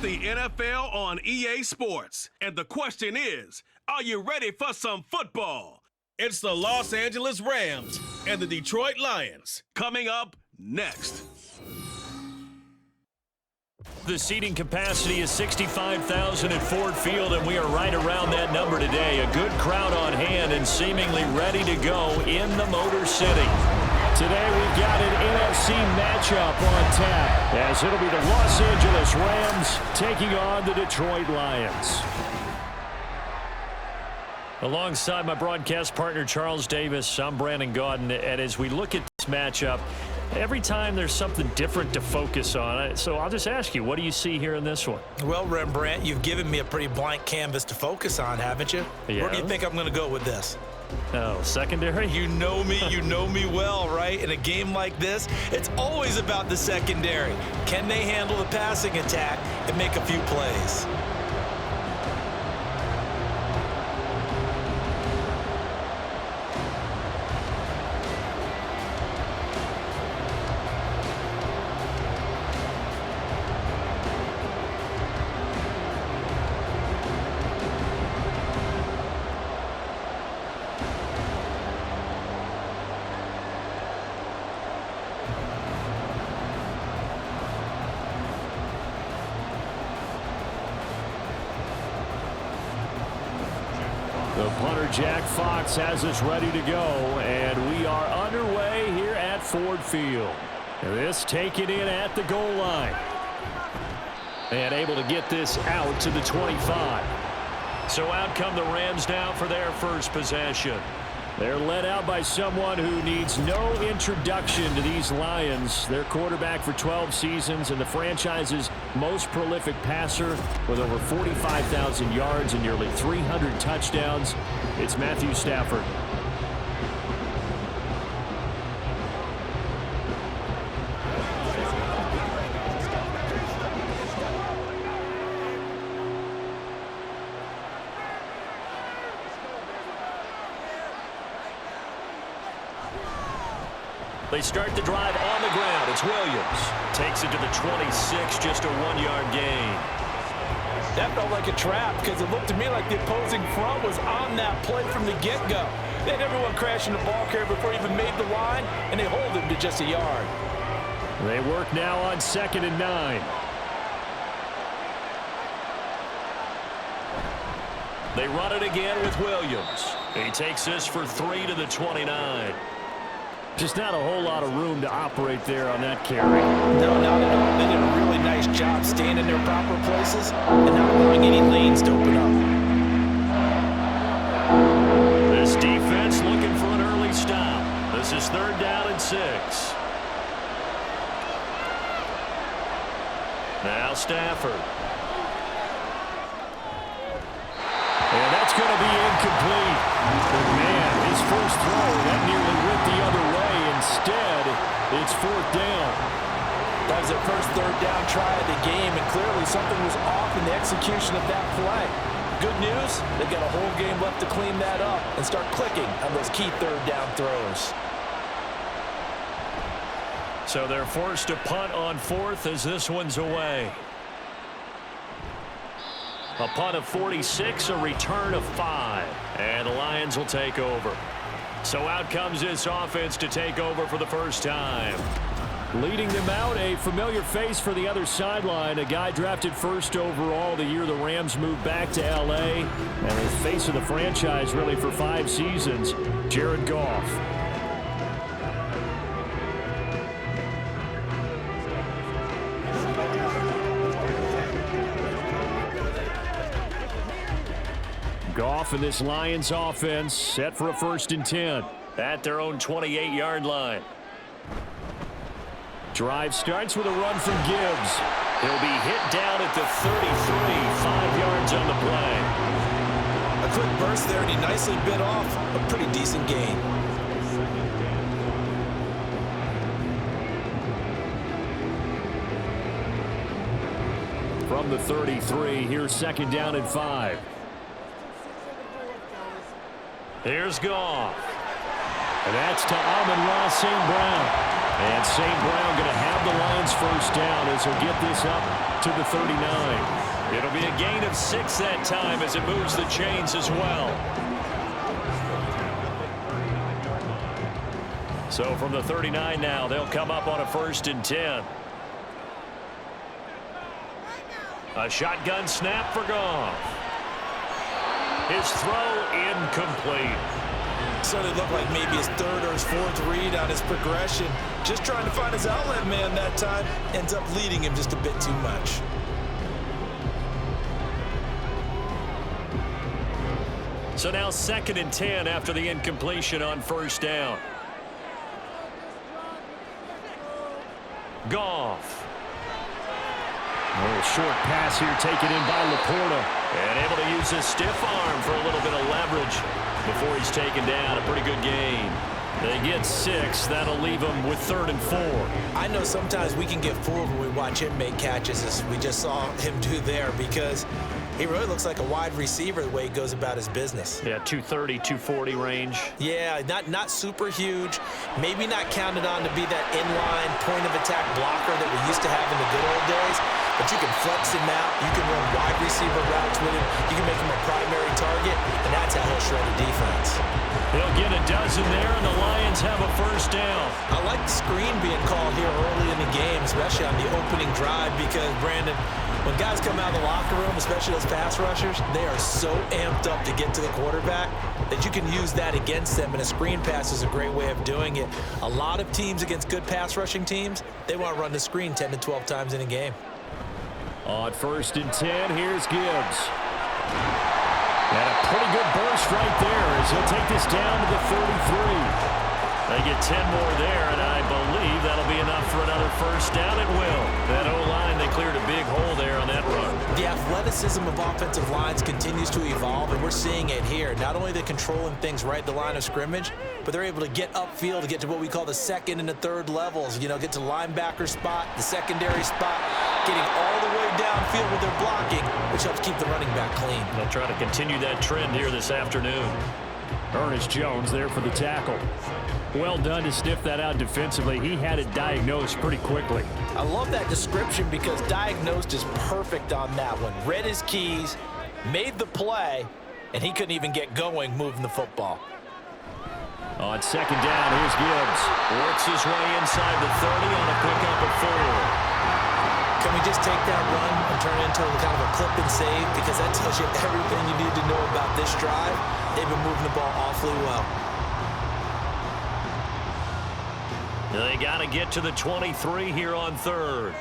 It's the NFL on EA Sports. And the question is, are you ready for some football? It's the Los Angeles Rams and the Detroit Lions coming up next. The seating capacity is 65,000 at Ford Field, and we are right around that number today. A good crowd on hand and seemingly ready to go in the Motor City. Today we've got an NFC matchup on tap, as it'll be the Los Angeles Rams taking on the Detroit Lions. Alongside my broadcast partner Charles Davis, I'm Brandon Gaudin, and as we look at this matchup, every time there's something different to focus on. So I'll just ask you, what do you see here in this one? Well, Rembrandt, you've given me a pretty blank canvas to focus on, haven't you? Yeah. Where do you think I'm going to go with this? Oh, secondary? You know me well, right? In a game like this, it's always about the secondary. Can they handle the passing attack and make a few plays? The punter, Jack Fox, has us ready to go, and we are underway here at Ford Field. This taken in at the goal line. And able to get this out to the 25. So out come the Rams now for their first possession. They're led out by someone who needs no introduction to these Lions. Their quarterback for 12 seasons and the franchise's most prolific passer with over 45,000 yards and nearly 300 touchdowns. It's Matthew Stafford. They start the drive on the ground. It's Williams. Takes it to the 26, just a 1-yard gain. That felt like a trap because it looked to me like the opposing front was on that play from the get-go. They had everyone crashing the ball carrier before he even made the line, and they hold him to just a yard. They work now on 2nd and 9. They run it again with Williams. He takes this for 3 to the 29. Just not a whole lot of room to operate there on that carry. No, not at all. They did a really nice job staying in their proper places and not allowing any lanes to open up. This defense looking for an early stop. This is 3rd down and 6. Now Stafford. And that's going to be incomplete. But man, his first throw, that nearly went the other way. Instead, it's 4th down. That was their first 3rd down try of the game, and clearly something was off in the execution of that play. Good news, they've got a whole game left to clean that up and start clicking on those key 3rd down throws. So they're forced to punt on 4th as this one's away. A punt of 46, a return of 5. And the Lions will take over. So out comes this offense to take over for the first time. Leading them out, a familiar face for the other sideline, a guy drafted 1st overall the year the Rams moved back to L.A. And the face of the franchise really for 5 seasons, Jared Goff. Goff and this Lions offense set for a 1st and 10 at their own 28-yard line. Drive starts with a run from Gibbs. He'll be hit down at the 33, 5 yards on the play. A quick burst there, and he nicely bit off a pretty decent gain. From the 33, here's 2nd down and 5. Here's Goff. And that's to Amon-Ra St. Brown. And St. Brown going to have the Lions first down as he'll get this up to the 39. It'll be a gain of 6 that time as it moves the chains as well. So from the 39 now, they'll come up on a 1st and 10. A shotgun snap for Goff. His throw incomplete. So it looked like maybe his 3rd or his 4th read on his progression. Just trying to find his outlet man that time. Ends up leading him just a bit too much. So now 2nd and 10 after the incompletion on 1st down. Goff. A little short pass here taken in by Laporta. And able to use his stiff arm for a little bit of leverage before he's taken down. A pretty good gain. They get 6. That'll leave them with 3rd and 4. I know sometimes we can get fooled when we watch him make catches, as we just saw him do there, because he really looks like a wide receiver the way he goes about his business. Yeah, 230, 240 range. Yeah, not super huge. Maybe not counted on to be that inline point-of-attack blocker that we used to have in the good old days. But you can flex him out. You can run wide receiver routes with him. You can make him a primary target, and that's how he'll shred a defense. He'll get a dozen there, and the Lions have a 1st down. I like the screen being called here early in the game, especially on the opening drive, because, Brandon, when guys come out of the locker room, especially those pass rushers, they are so amped up to get to the quarterback that you can use that against them, and a screen pass is a great way of doing it. A lot of teams against good pass rushing teams, they want to run the screen 10 to 12 times in a game. On 1st and 10, here's Gibbs. And a pretty good burst right there as he'll take this down to the 33. They get 10 more there, and I believe that'll be enough for another 1st down. It will. That O-line, they cleared a big hole there on that run. The athleticism of offensive lines continues to evolve, and we're seeing it here. Not only are they controlling things right at the line of scrimmage, but they're able to get upfield to get to what we call the 2nd and the 3rd levels. You know, get to linebacker spot, the secondary spot, getting all the way downfield with their blocking, which helps keep the running back clean. They'll try to continue that trend here this afternoon. Ernest Jones there for the tackle. Well done to sniff that out defensively. He had it diagnosed pretty quickly. I love that description because diagnosed is perfect on that one. Read his keys, made the play, and he couldn't even get going moving the football. On 2nd down, here's Gibbs. Works his way inside the 30 on a pickup at 4. Can we just take that run and turn it into kind of a clip and save? Because that tells you everything you need to know about this drive. They've been moving the ball awfully well. They got to get to the 23 here on 3rd.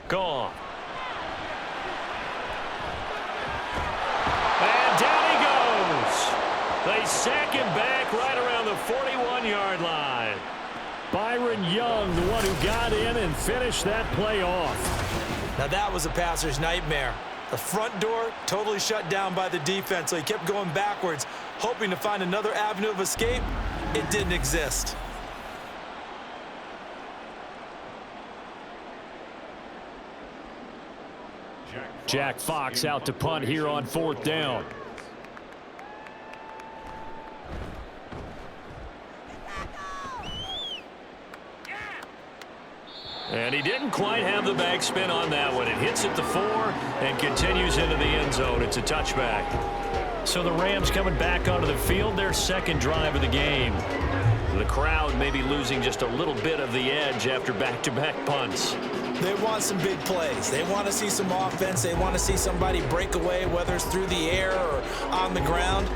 Goff. And down he goes. They sack him back right around the 41-yard line. Byron Young, the one who got in and finished that play off. Now that was a passer's nightmare. The front door totally shut down by the defense, so he kept going backwards, hoping to find another avenue of escape. It didn't exist. Jack Fox out to punt here on 4th down. And he didn't quite have the backspin on that one. It hits at the 4 and continues into the end zone. It's a touchback. So the Rams coming back onto the field, their 2nd drive of the game. The crowd may be losing just a little bit of the edge after back-to-back punts. They want some big plays. They want to see some offense. They want to see somebody break away, whether it's through the air or on the ground.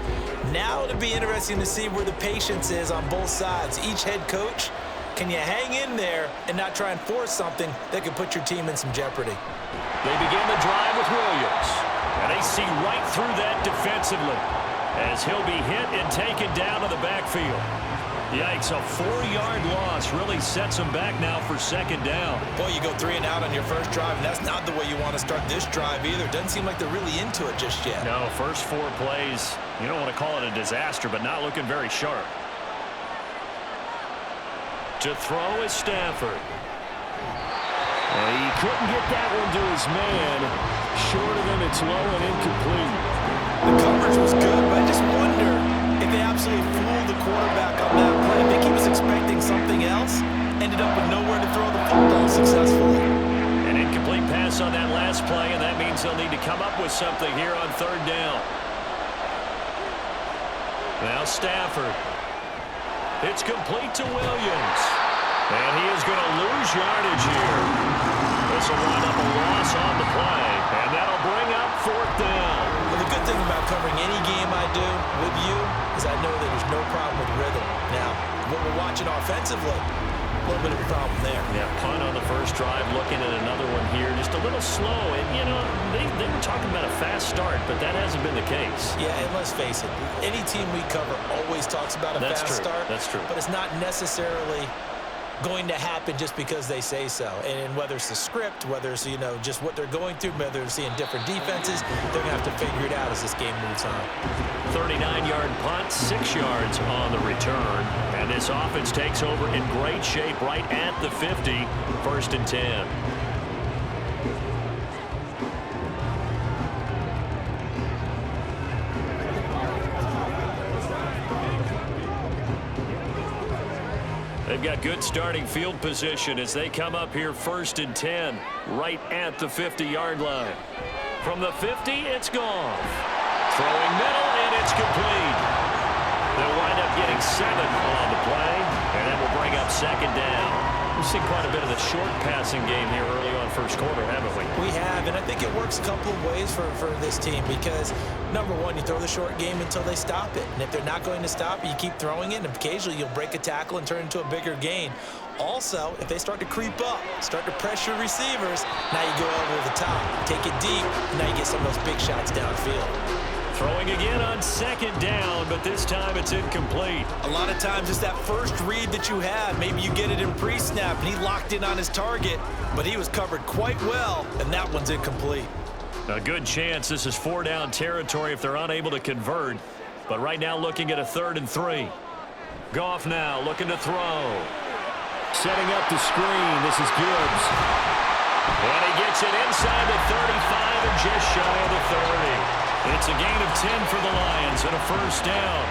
Now it'll be interesting to see where the patience is on both sides. Each head coach, can you hang in there and not try and force something that could put your team in some jeopardy? They begin the drive with Williams. And they see right through that defensively as he'll be hit and taken down to the backfield. Yikes, a 4-yard loss really sets him back now for 2nd down. Boy, you go 3 and out on your first drive, and that's not the way you want to start this drive either. Doesn't seem like they're really into it just yet. No, first 4 plays, you don't want to call it a disaster, but not looking very sharp. To throw is Stafford. And he couldn't get that one to his man. Short of him, it's low and incomplete. The coverage was good, but I just wonder if they absolutely quarterback on that play. I think he was expecting something else. Ended up with nowhere to throw the football successfully. An incomplete pass on that last play, and that means they'll need to come up with something here on third down. Now Stafford. It's complete to Williams. And he is going to lose yardage here. This will wind up a loss on the play, and that'll bring up fourth down. Well, the good thing about covering any game I do with you is I know that there's no problem with rhythm. Now, what we're watching offensively, a little bit of a problem there. Yeah, punt on the first drive, looking at another one here. Just a little slow. And, you know, they were talking about a fast start, but that hasn't been the case. Yeah, and let's face it, any team we cover always talks about a fast start. That's true. But it's not necessarily going to happen just because they say so. And whether it's the script, whether it's, you know, just what they're going through, whether they're seeing different defenses, they're going to have to figure it out as this game moves on. 39-yard punt, 6 yards on the return. And this offense takes over in great shape right at the 50, first and 10. They've got good starting field position as they come up here first and 10, right at the 50-yard line. From the 50, it's Goff. Throwing middle, and it's complete. They'll wind up getting 7 on the play, and that will bring up second down. We've seen quite a bit of the short passing game here early on first quarter, haven't we? We have, and I think it works a couple of ways for this team because, number one, you throw the short game until they stop it. And if they're not going to stop it, you keep throwing it, and occasionally you'll break a tackle and turn it into a bigger gain. Also, if they start to creep up, start to pressure receivers, now you go over the top, take it deep, and now you get some of those big shots downfield. Throwing again on second down, but this time it's incomplete. A lot of times it's that first read that you have. Maybe you get it in pre-snap, and he locked in on his target, but he was covered quite well, and that one's incomplete. A good chance this is 4-down territory if they're unable to convert. But right now looking at a 3rd and 3. Goff now looking to throw. Setting up the screen. This is Gibbs. And he gets it inside the 35 and just shy of the 30. It's a gain of 10 for the Lions and a first down.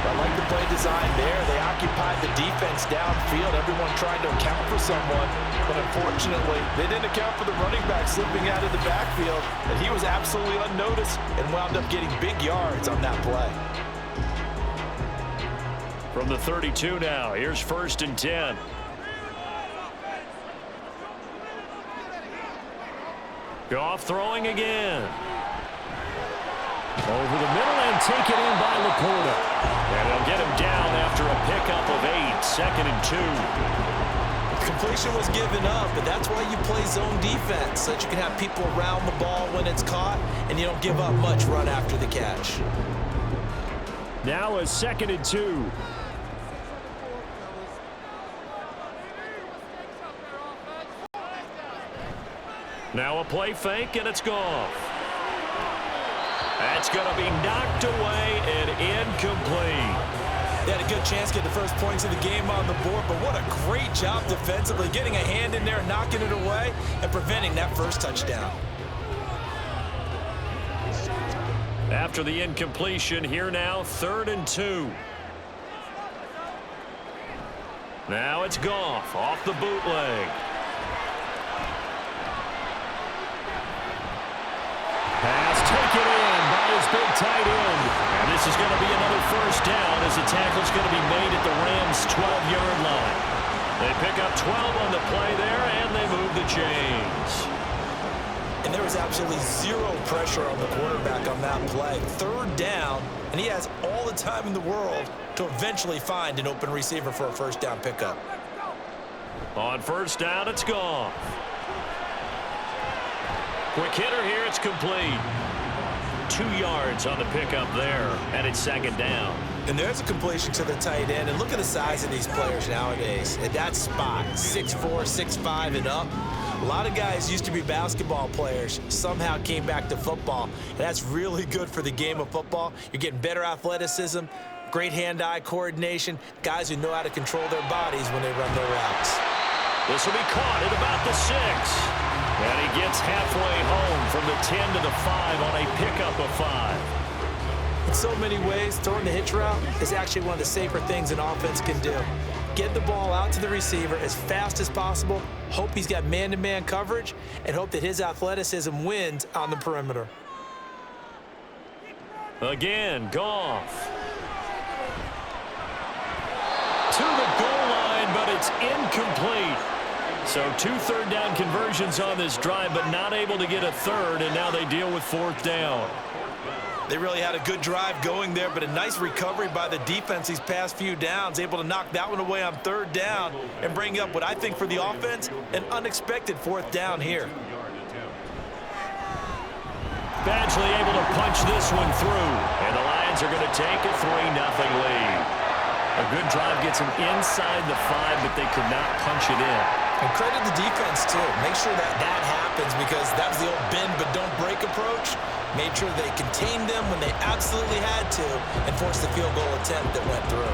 I like the play design there. They occupied the defense downfield, everyone trying to account for someone. But unfortunately, they didn't account for the running back slipping out of the backfield, and he was absolutely unnoticed and wound up getting big yards on that play. From the 32 now, here's first and 10. Goff throwing again. Over the middle and taken in by Laporta. And they'll get him down after a pickup of 8, 2nd and 2. Completion was given up, but that's why you play zone defense, so that you can have people around the ball when it's caught, and you don't give up much run after the catch. Now a 2nd and 2. Now a play fake, and it's Goff. That's going to be knocked away and incomplete. They had a good chance to get the first points of the game on the board, but what a great job defensively, getting a hand in there and knocking it away and preventing that first touchdown. After the incompletion, here now, 3rd and 2. Now it's Goff off the bootleg. Pass taken in by his big tight end. And this is going to be another first down as the tackle's going to be made at the Rams' 12-yard line. They pick up 12 on the play there, and they move the chains. And there was absolutely zero pressure on the quarterback on that play. 3rd down, and he has all the time in the world to eventually find an open receiver for a first down pickup. On first down, it's Goff. Quick hitter here, it's complete. 2 yards on the pickup there, and it's 2nd down. And there's a completion to the tight end, and look at the size of these players nowadays. At that spot, 6'4", 6'5", and up. A lot of guys used to be basketball players, somehow came back to football, and that's really good for the game of football. You're getting better athleticism, great hand-eye coordination, guys who know how to control their bodies when they run their routes. This will be caught at about the 6. And he gets halfway home from the 10 to the 5 on a pickup of 5. In so many ways, throwing the hitch route is actually one of the safer things an offense can do. Get the ball out to the receiver as fast as possible, hope he's got man-to-man coverage, and hope that his athleticism wins on the perimeter. Again, Goff. To the goal line, but it's incomplete. So 2 third-down conversions on this drive, but not able to get a third, and now they deal with 4th down. They really had a good drive going there, but a nice recovery by the defense these past few downs, able to knock that one away on 3rd down and bring up what I think for the offense, an unexpected 4th down here. Badgley able to punch this one through, and the Lions are going to take a 3-0 lead. A good drive gets them inside the 5, but they could not punch it in. And credit the defense, too. Make sure that happens, because that was the old bend but don't break approach. Made sure they contained them when they absolutely had to and forced the field goal attempt that went through.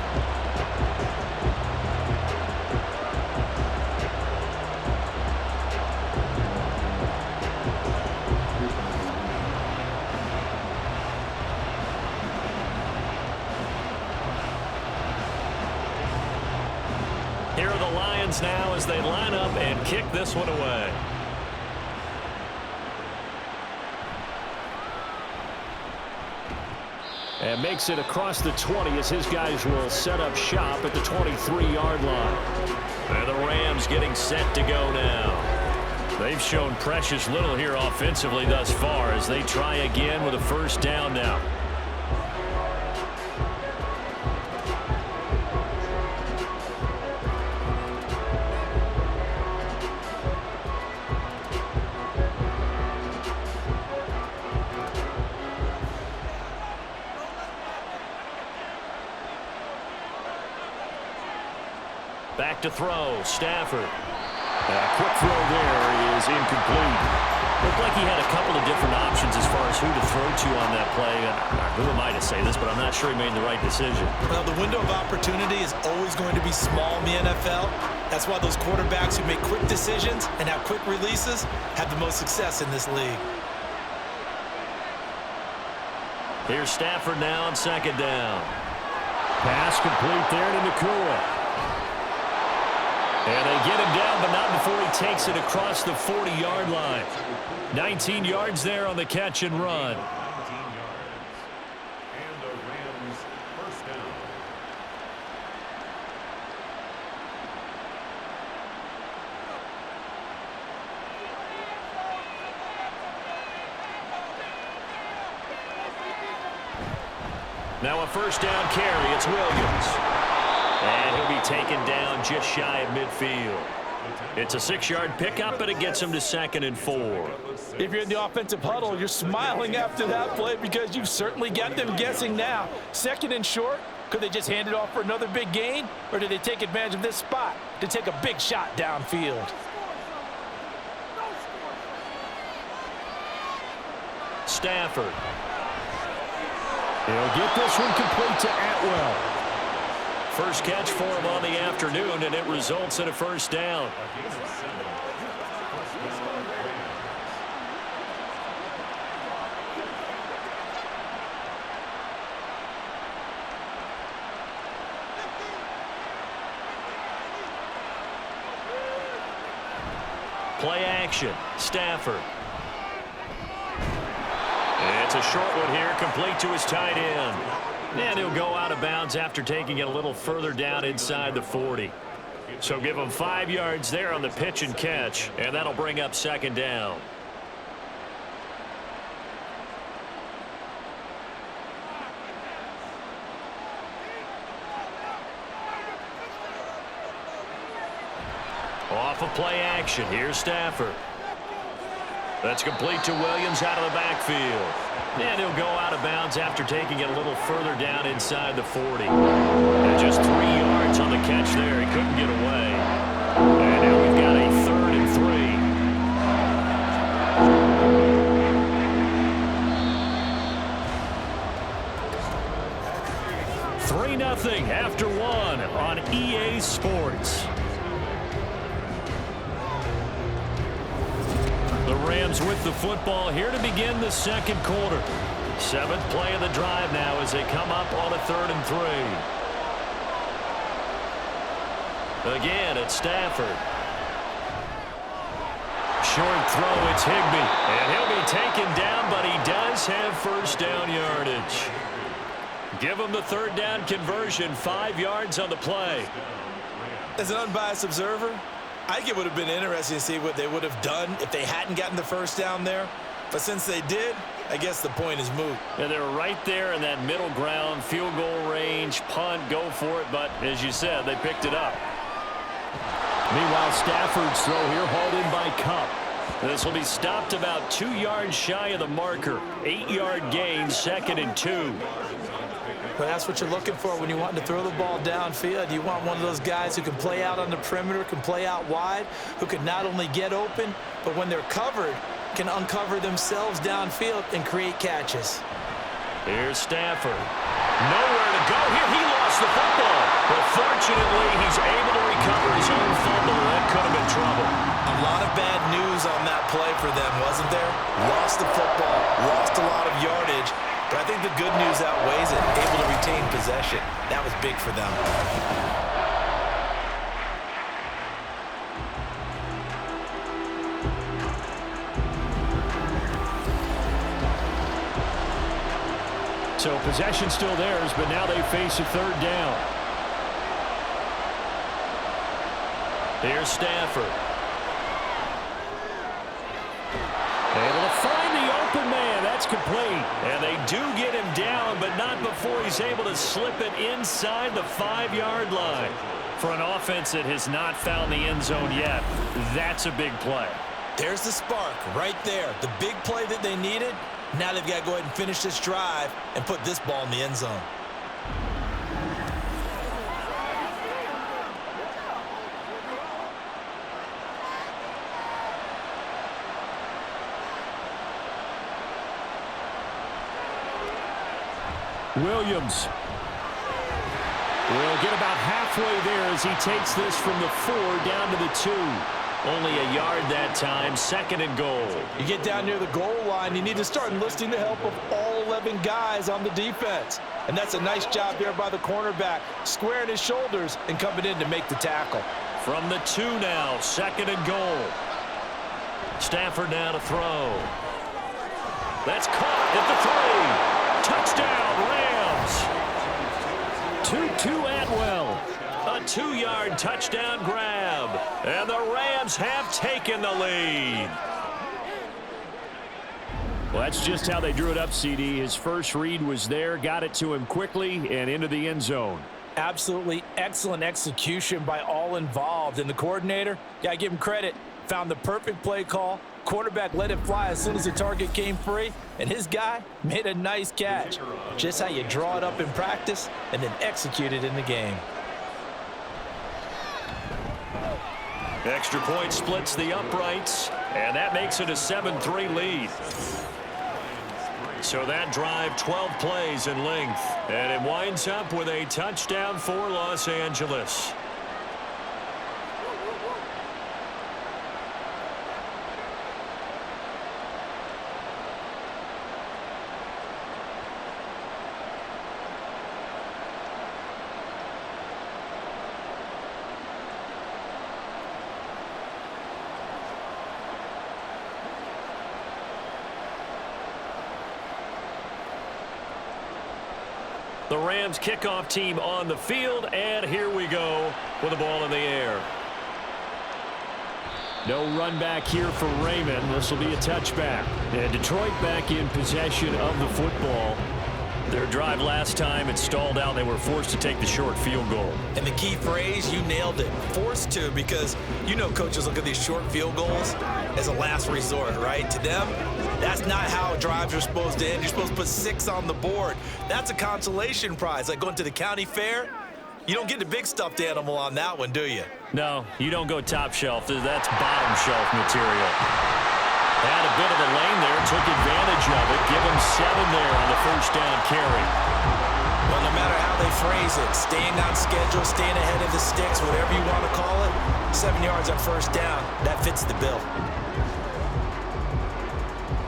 Here are the Lions now as they line up and kick this one away. And makes it across the 20 as his guys will set up shop at the 23-yard line. And the Rams getting set to go now. They've shown precious little here offensively thus far as they try again with a 1st down now. Back to throw, Stafford. Quick throw there is incomplete. Looked like he had a couple of different options as far as who to throw to on that play. Who am I to say this, but I'm not sure he made the right decision. Well, the window of opportunity is always going to be small in the NFL. That's why those quarterbacks who make quick decisions and have quick releases have the most success in this league. Here's Stafford now on 2nd down. Pass complete there to Nakua. And they get him down, but not before he takes it across the 40-yard line. 19 yards there on the catch and run. Now a 1st down carry. It's Williams. And he'll be taken down just shy of midfield. It's a 6-yard pickup, but it gets him to 2nd and 4. If you're in the offensive huddle, you're smiling after that play because you've certainly got them guessing now. 2nd and short, could they just hand it off for another big gain? Or did they take advantage of this spot to take a big shot downfield? Stafford. He'll get this one complete to Atwell. First catch for him on the afternoon, and it results in a 1st down. Play action. Stafford. It's a short one here, complete to his tight end. And he'll go out of bounds after taking it a little further down inside the 40. So give him 5 yards there on the pitch and catch, and that'll bring up 2nd down. Off of play action, here's Stafford. That's complete to Williams out of the backfield. And he'll go out of bounds after taking it a little further down inside the 40. And just 3 yards on the catch there. He couldn't get away. And now we've got a 3rd and 3. 3-0 after 1 on EA Sports. The Rams with the football here to begin the 2nd quarter. Seventh play of the drive now as they come up on a 3rd and 3. Again, it's Stafford. Short throw, it's Higbee. And he'll be taken down, but he does have first down yardage. Give him the 3rd down conversion, 5 yards on the play. As an unbiased observer, I think it would have been interesting to see what they would have done if they hadn't gotten the first down there. But since they did, I guess the point is moot. And they're right there in that middle ground, field goal range, punt, go for it. But as you said, they picked it up. Meanwhile, Stafford's throw here hauled in by Cup. This will be stopped about 2 yards shy of the marker. 8-yard gain, 2nd and 2. Well, that's what you're looking for when you want to throw the ball downfield. You want one of those guys who can play out on the perimeter, can play out wide, who can not only get open, but when they're covered, can uncover themselves downfield and create catches. Here's Stafford. Nowhere to go here. He lost the football. But fortunately, he's able to recover his own fumble. That could have been trouble. A lot of bad news on that play for them, wasn't there? Lost the football, lost a lot of yardage. But I think the good news outweighs it. Able to retain possession. That was big for them. So possession still theirs, but now they face a 3rd down. Here's Stafford. Able to find the open man. That's complete. And they do get him down, but not before he's able to slip it inside the 5-yard line. For an offense that has not found the end zone yet, that's a big play. There's the spark right there. The big play that they needed. Now they've got to go ahead and finish this drive and put this ball in the end zone. Williams will get about halfway there as he takes this from the 4 down to the 2. Only a yard that time, 2nd and goal. You get down near the goal line, you need to start enlisting the help of all 11 guys on the defense. And that's a nice job there by the cornerback, squaring his shoulders and coming in to make the tackle. From the 2 now, 2nd and goal. Stafford now to throw. That's caught at the 3. Touchdown, Rams. 2-2 Atwell. A 2-yard touchdown grab. And the Rams have taken the lead. Well, that's just how they drew it up, CD. His first read was there, got it to him quickly, and into the end zone. Absolutely excellent execution by all involved. And the coordinator, got to give him credit, found the perfect play call. Quarterback let it fly as soon as the target came free, and his guy made a nice catch. Just how you draw it up in practice and then execute it in the game. Extra point splits the uprights, and that makes it a 7-3 lead. So that drive, 12 plays in length, and it winds up with a touchdown for Los Angeles. The Rams kickoff team on the field, and here we go with the ball in the air. No run back here for Raymond. This will be a touchback. And Detroit back in possession of the football. Their drive last time, it stalled out. They were forced to take the short field goal. And the key phrase, you nailed it. Forced to, because you know coaches look at these short field goals as a last resort, right? To them, that's not how drives are supposed to end. You're supposed to put 6 on the board. That's a consolation prize. Like going to the county fair, you don't get the big stuffed animal on that one, do you? No, you don't go top shelf. That's bottom shelf material. Had a bit of a lane there, took advantage of it. Give him 7 there on the first down carry. Well, no matter how they phrase it, staying on schedule, staying ahead of the sticks, whatever you want to call it, 7 yards on first down, that fits the bill.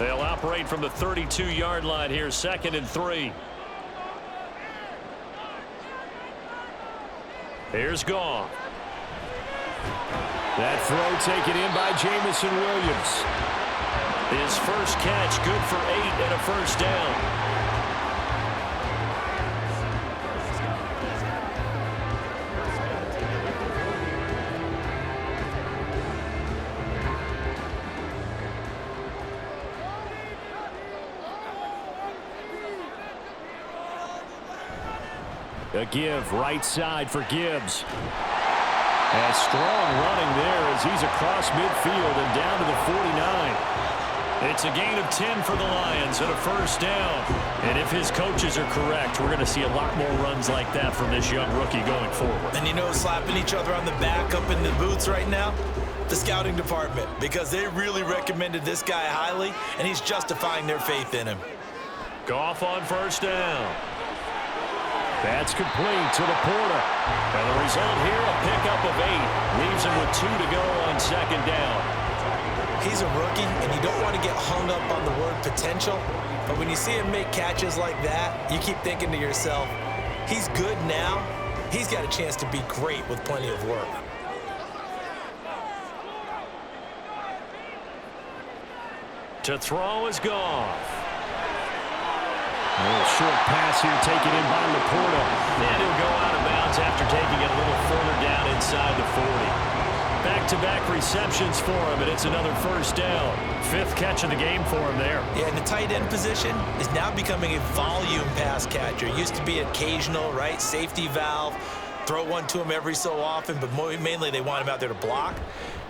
They'll operate from the 32-yard line here, 2nd and 3. Here's Goff. That throw taken in by Jamison Williams. His first catch, good for 8 and a first down. A give right side for Gibbs. And strong running there as he's across midfield and down to the 49. It's a gain of 10 for the Lions and a first down. And if his coaches are correct, we're going to see a lot more runs like that from this young rookie going forward. And you know, slapping each other on the back up in the boots right now? The scouting department, because they really recommended this guy highly, and he's justifying their faith in him. Goff on first down. That's complete to the Porter. And the result here, a pickup of 8. Leaves him with 2 to go on 2nd down. He's a rookie, and you don't want to get hung up on the word potential. But when you see him make catches like that, you keep thinking to yourself, he's good now. He's got a chance to be great with plenty of work. To throw is Goff. A little short pass here taken in by Laporta. And he'll go out of bounds after taking it a little further down inside the 40. Back-to-back receptions for him, and it's another first down. 5th catch of the game for him there. Yeah, and the tight end position is now becoming a volume pass catcher. Used to be occasional, right? Safety valve. Throw one to him every so often, but mainly they want him out there to block.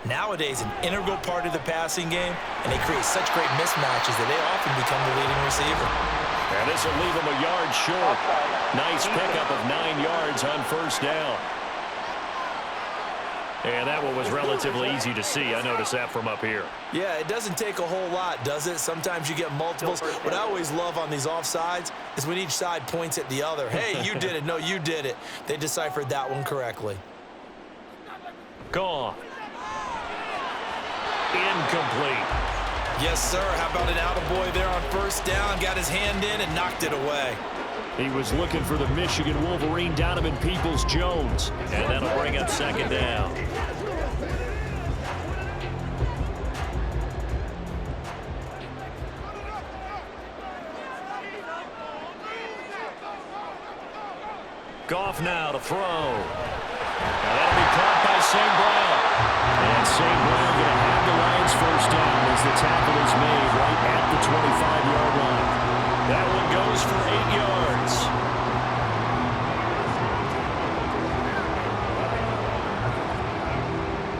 Nowadays, an integral part of the passing game, and they create such great mismatches that they often become the leading receiver. And this will leave him a yard short. Nice pickup of 9 yards on first down. And that one was relatively easy to see. I noticed that from up here. Yeah, it doesn't take a whole lot, does it? Sometimes you get multiples. What I always love on these offsides is when each side points at the other. Hey, you did it. No, you did it. They deciphered that one correctly. Gone. Incomplete. Yes, sir. How about an attaboy there on first down? Got his hand in and knocked it away. He was looking for the Michigan Wolverine, Donovan Peoples-Jones. And that'll bring up 2nd down. Goff now to throw. And that'll be caught by St. Brown. And St. Brown going to have the Lions first down as the tackle is made right at the 25-yard line. That one goes for 8 yards.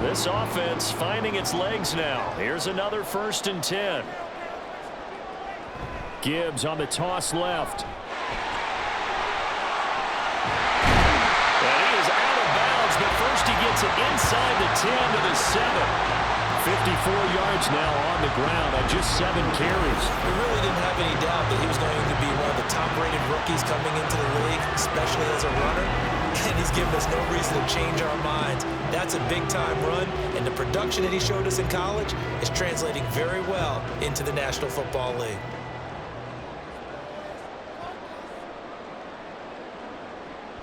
This offense finding its legs now. Here's another 1st and 10. Gibbs on the toss left. But first he gets it inside the 10 to the 7. 54 yards now on the ground on just 7 carries. We really didn't have any doubt that he was going to be one of the top-rated rookies coming into the league, especially as a runner. And he's given us no reason to change our minds. That's a big-time run, and the production that he showed us in college is translating very well into the National Football League.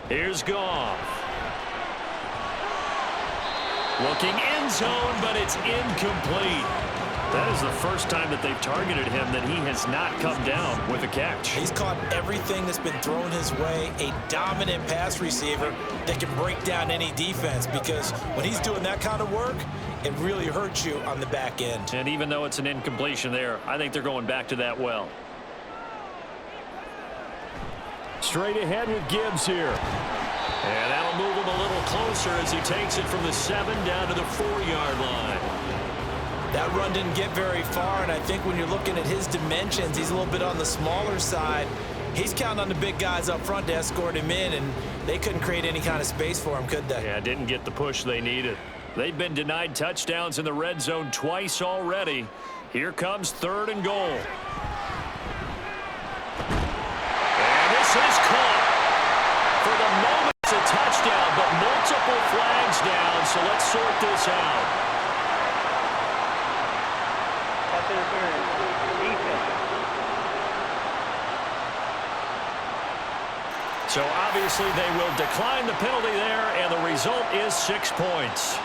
Here's Goff. Looking end zone, but it's incomplete. That is the first time that they've targeted him that he has not come down with a catch. He's caught everything that's been thrown his way, a dominant pass receiver that can break down any defense, because when he's doing that kind of work, it really hurts you on the back end. And even though it's an incompletion there, I think they're going back to that well. Straight ahead with Gibbs here. And that'll move him a little closer as he takes it from the 7 down to the 4-yard line. That run didn't get very far, and I think when you're looking at his dimensions, he's a little bit on the smaller side. He's counting on the big guys up front to escort him in, and they couldn't create any kind of space for him, could they? Yeah, didn't get the push they needed. They've been denied touchdowns in the red zone twice already. Here comes 3rd and goal. And this is caught. For the moment, it's a touchdown, but multiple flags down, so let's sort this out. Pass interference. Defense. So obviously they will decline the penalty there, and the result is 6 points.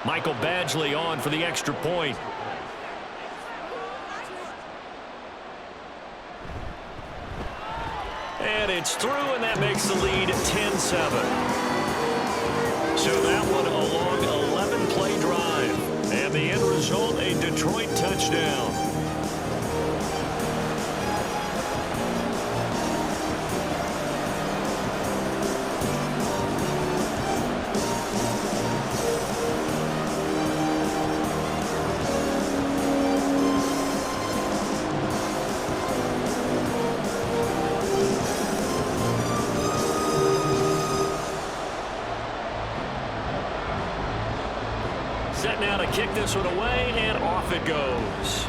Michael Badgley on for the extra point. And it's through, and that makes the lead 10-7. So that one a long 11-play drive. And the end result, a Detroit touchdown. Set now to kick this one away, and off it goes.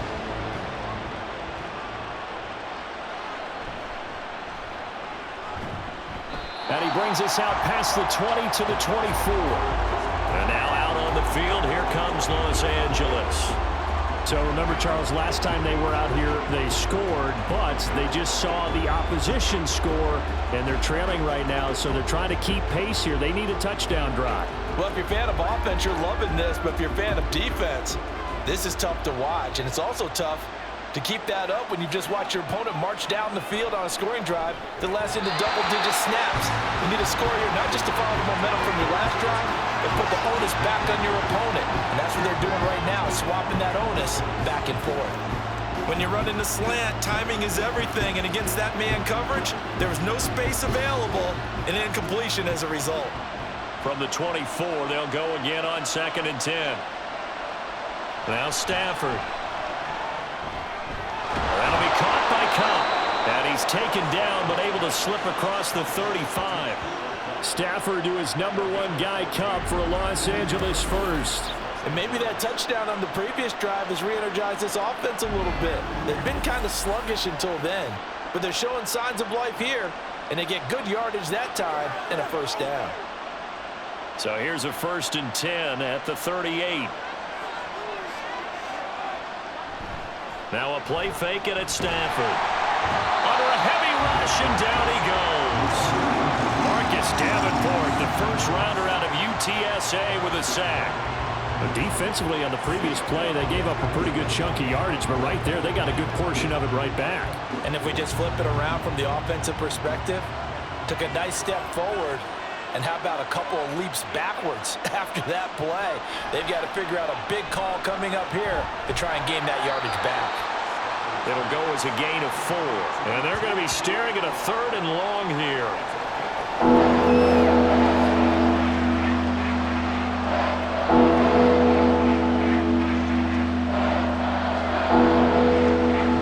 And he brings us out past the 20 to the 24. And now out on the field, here comes Los Angeles. So remember, Charles, last time they were out here, they scored, but they just saw the opposition score, and they're trailing right now, so they're trying to keep pace here. They need a touchdown drive. Well, if you're a fan of offense, you're loving this, but if you're a fan of defense, this is tough to watch, and it's also tough to keep that up when you just watch your opponent march down the field on a scoring drive that lasts into double-digit snaps. You need to score here not just to follow the momentum from your last drive, but put the onus back on your opponent. And that's what they're doing right now, swapping that onus back and forth. When you're running the slant, timing is everything, and against that man coverage, there was no space available, and incompletion as a result. From the 24, they'll go again on 2nd and 10. Now Stafford. That'll be caught by Cup. And he's taken down, but able to slip across the 35. Stafford to his #1 guy, Cup, for a Los Angeles first. And maybe that touchdown on the previous drive has re-energized this offense a little bit. They've been kind of sluggish until then, but they're showing signs of life here, and they get good yardage that time and a first down. So here's a 1st and 10 at the 38. Now a play fake, and it's Stafford. Under a heavy rush, and down he goes. Marcus Davenport, the first rounder out of UTSA, with a sack. But defensively on the previous play, they gave up a pretty good chunk of yardage, but right there, they got a good portion of it right back. And if we just flip it around from the offensive perspective, took a nice step forward, and how about a couple of leaps backwards after that play? They've got to figure out a big call coming up here to try and gain that yardage back. It'll go as a gain of 4. And they're going to be staring at a 3rd and long here.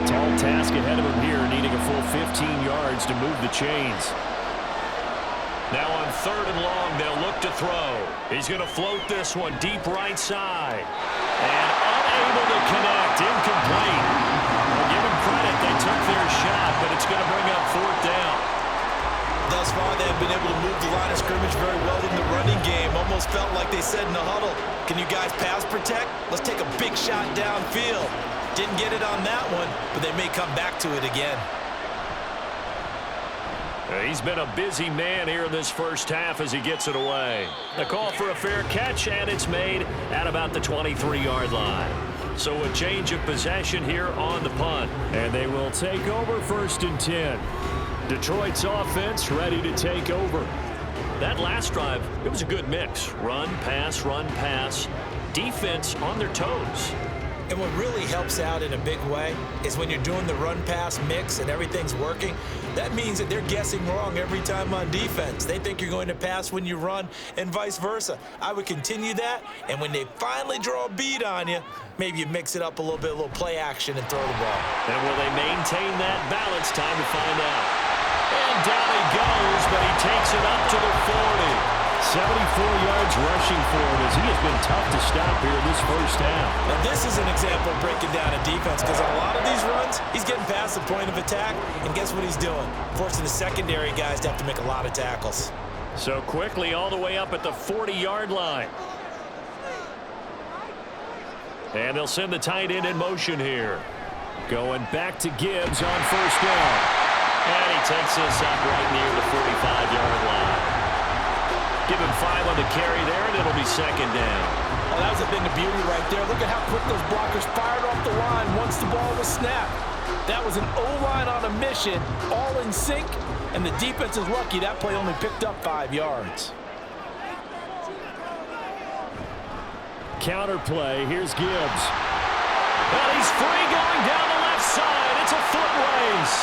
Tall task ahead of him here, needing a full 15 yards to move the chains. Now on 3rd and long, they'll look to throw. He's going to float this one deep right side. And unable to connect. Incomplete. Well, give them credit. They took their shot, but it's going to bring up 4th down. Thus far, they have been able to move the line of scrimmage very well in the running game. Almost felt like they said in the huddle, can you guys pass protect? Let's take a big shot downfield. Didn't get it on that one, but they may come back to it again. He's been a busy man here in this first half as he gets it away. A call for a fair catch, and it's made at about the 23-yard line. So a change of possession here on the punt. And they will take over 1st and 10. Detroit's offense ready to take over. That last drive, it was a good mix. Run, pass, defense on their toes. And what really helps out in a big way is when you're doing the run-pass mix and everything's working, that means that they're guessing wrong every time on defense. They think you're going to pass when you run and vice versa. I would continue that, and when they finally draw a beat on you, maybe you mix it up a little bit, a little play action and throw the ball. And will they maintain that balance? Time to find out. And down he goes, but he takes it up to the 40. 74 yards rushing for him as he has been tough to stop here in this first half. Now this is an example of breaking down a defense, because on a lot of these runs, he's getting past the point of attack, and guess what he's doing? Forcing the secondary guys to have to make a lot of tackles. So quickly all the way up at the 40-yard line. And they'll send the tight end in motion here. Going back to Gibbs on first down. And he takes this up right near the 45-yard line. Give him 5 on the carry there, and it'll be second down. Oh, that was a thing of beauty right there. Look at how quick those blockers fired off the line once the ball was snapped. That was an O-line on a mission, all in sync, and the defense is lucky that play only picked up 5 yards. Counter play. Here's Gibbs. Well, he's free going down the left side. It's a foot race.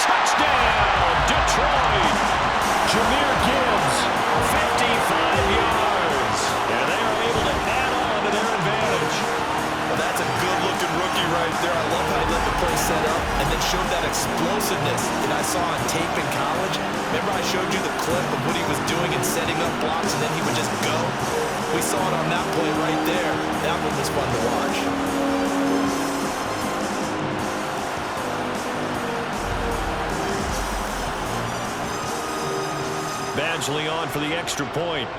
Touchdown, Detroit. Jameer Gibbs, 55 yards. And they are able to add on to their advantage. Well, that's a good-looking rookie right there. I love how he let the play set up and then showed that explosiveness that I saw on tape in college. Remember I showed you the clip of what he was doing and setting up blocks, and then he would just go? We saw it on that play right there. That one was fun to watch. Badgley on for the extra point.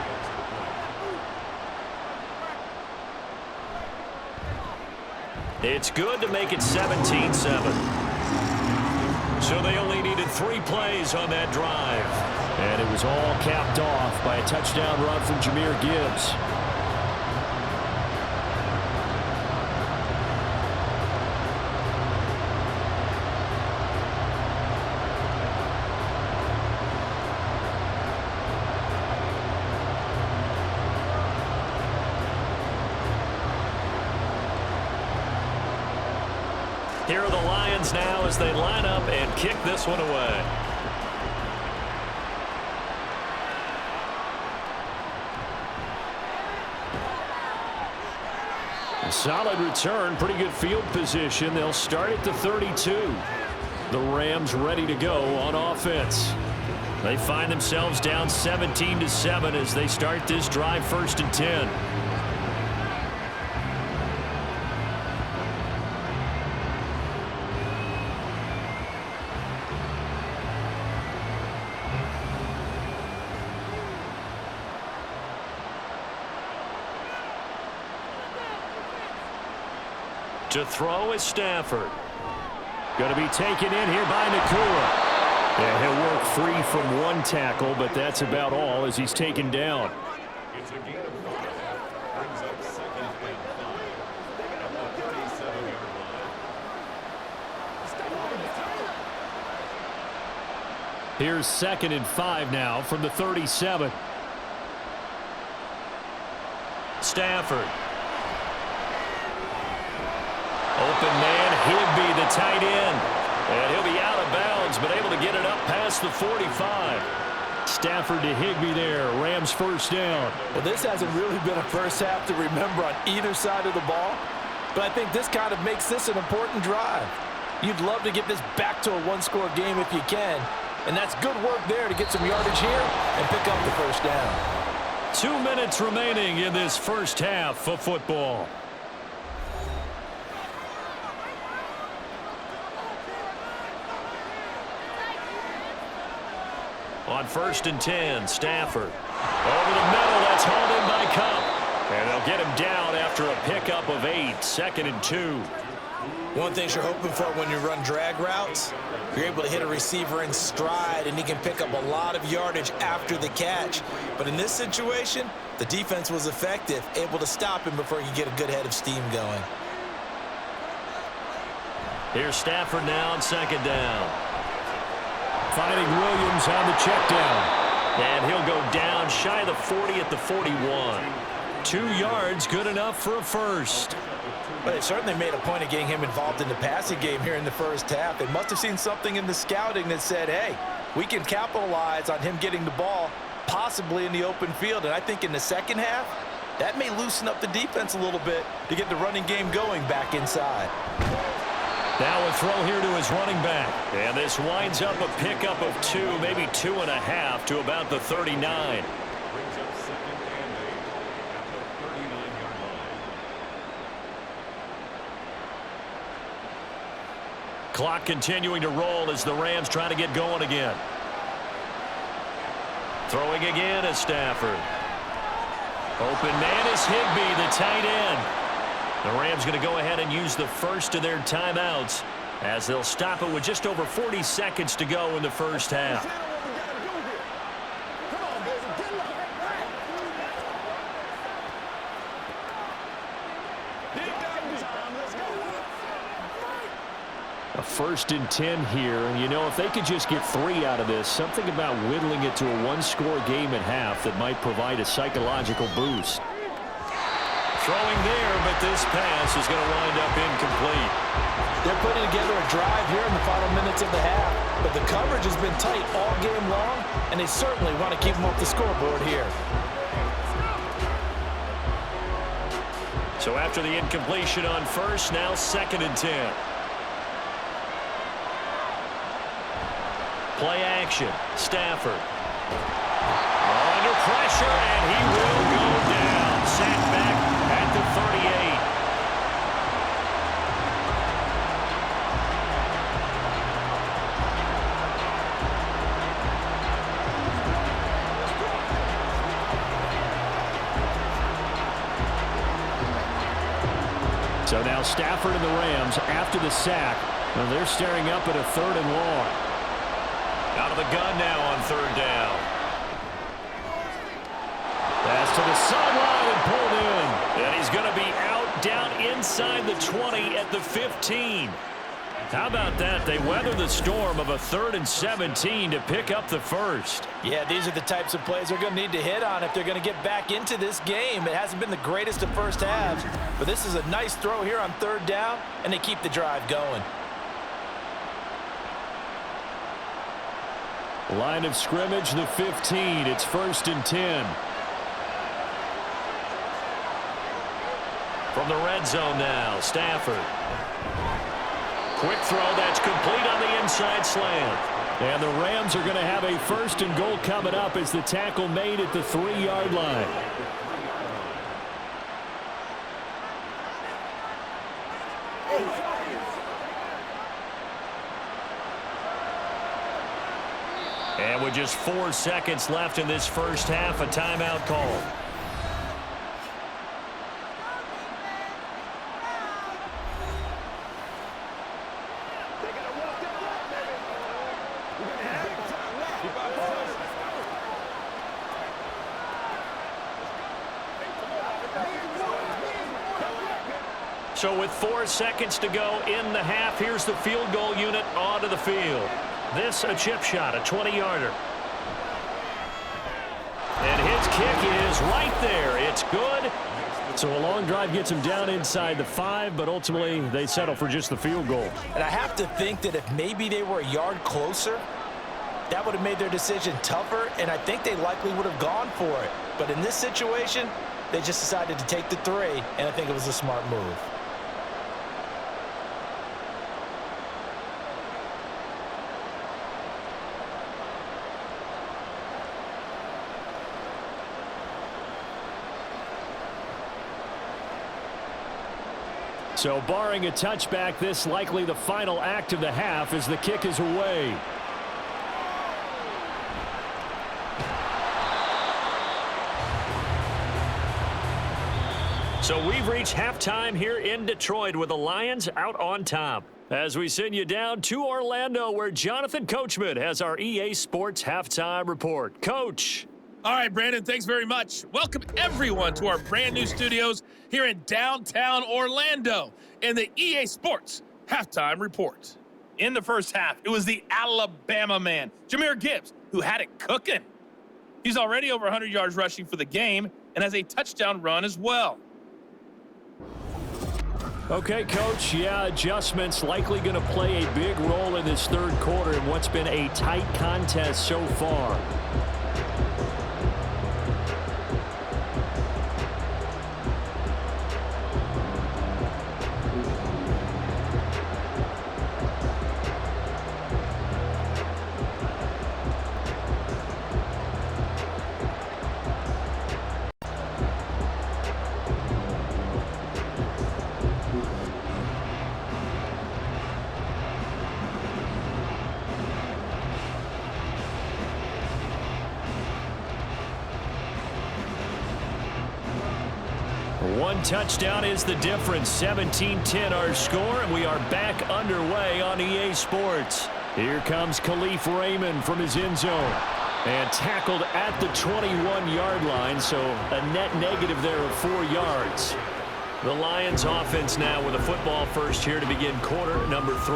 It's good to make it 17-7. So they only needed 3 plays on that drive. and it was all capped off by a touchdown run from Jameer Gibbs. Here are the Lions now as they line up and kick this one away. A solid return, pretty good field position. They'll start at the 32. The Rams ready to go on offense. They find themselves down 17-7 as they start this drive, 1st and 10. To throw is Stafford. Going to be taken in here by Nakua. Yeah, he'll work free from one tackle, but that's about all as he's taken down. Here's 2nd and 5 now from the 37. Stafford. Open man, Higbee, the tight end. And he'll be out of bounds, but able to get it up past the 45. Stafford to Higbee there. Rams first down. Well, this hasn't really been a first half to remember on either side of the ball, but I think this kind of makes this an important drive. You'd love to get this back to a one-score game if you can, and that's good work there to get some yardage here and pick up the first down. 2 minutes remaining in this first half of football. On 1st and 10, Stafford. Over the middle, that's hauled in by Cup. And they'll get him down after a pickup of 8, 2nd and 2. One thing you're hoping for when you run drag routes, you're able to hit a receiver in stride, and he can pick up a lot of yardage after the catch. But in this situation, the defense was effective, able to stop him before he could get a good head of steam going. Here's Stafford now on 2nd down. Finding Williams on the check down. And he'll go down shy of the 40 at the 41. 2 yards, good enough for a first. But they certainly made a point of getting him involved in the passing game here in the first half. They must have seen something in the scouting that said, hey, we can capitalize on him getting the ball, possibly in the open field. And I think in the second half, that may loosen up the defense a little bit to get the running game going back inside. Now a throw here to his running back. And this winds up a pickup of 2, maybe 2.5 to about the 39. Clock continuing to roll as the Rams try to get going again. Throwing again is Stafford. Open man is Higbee, the tight end. The Rams going to go ahead and use the first of their timeouts as they'll stop it with just over 40 seconds to go in the first half. A 1st and 10 here. And, you know, if they could just get 3 out of this, something about whittling it to a one-score game at half that might provide a psychological boost. Throwing there, but this pass is going to wind up incomplete. They're putting together a drive here in the final minutes of the half, but the coverage has been tight all game long, and they certainly want to keep them off the scoreboard here. So after the incompletion on first, now 2nd and 10. Play action. Stafford. Under pressure, and he will go down. Sacked back at the 38. So now Stafford and the Rams, after the sack, and they're staring up at a 3rd and long. Out of the gun now on 3rd down. Pass to the sideline and pulled in. And he's going to be out down inside the 20 at the 15. How about that? They weather the storm of a 3rd and 17 to pick up the first. Yeah, these are the types of plays they're going to need to hit on if they're going to get back into this game. It hasn't been the greatest of first halves, but this is a nice throw here on 3rd down, and they keep the drive going. Line of scrimmage, the 15. It's 1st and 10. From the red zone now, Stafford. Quick throw, that's complete on the inside slant. And the Rams are going to have a 1st and goal coming up as the tackle made at the 3-yard line. And with just 4 seconds left in this first half, a timeout call. So with 4 seconds to go in the half, here's the field goal unit onto the field. This a chip shot, a 20-yarder. And his kick is right there. It's good. So a long drive gets them down inside the 5, but ultimately they settle for just the field goal. And I have to think that if maybe they were a yard closer, that would have made their decision tougher, and I think they likely would have gone for it. But in this situation, they just decided to take the 3, and I think it was a smart move. So barring a touchback, this likely the final act of the half as the kick is away. So we've reached halftime here in Detroit with the Lions out on top. As we send you down to Orlando, where Jonathan Coachman has our EA Sports Halftime Report. Coach. All right, Brandon, thanks very much. Welcome, everyone, to our brand new studios here in downtown Orlando in the EA Sports Halftime Report. In the first half, it was the Alabama man, Jahmyr Gibbs, who had it cooking. He's already over 100 yards rushing for the game and has a touchdown run as well. Okay, Coach, yeah, adjustments likely going to play a big role in this third quarter in what's been a tight contest so far. One touchdown is the difference. 17-10 our score, and we are back underway on EA Sports. Here comes Khalif Raymond from his end zone. And tackled at the 21-yard line, so a net negative there of 4 yards. The Lions offense now with a football first here to begin quarter number 3.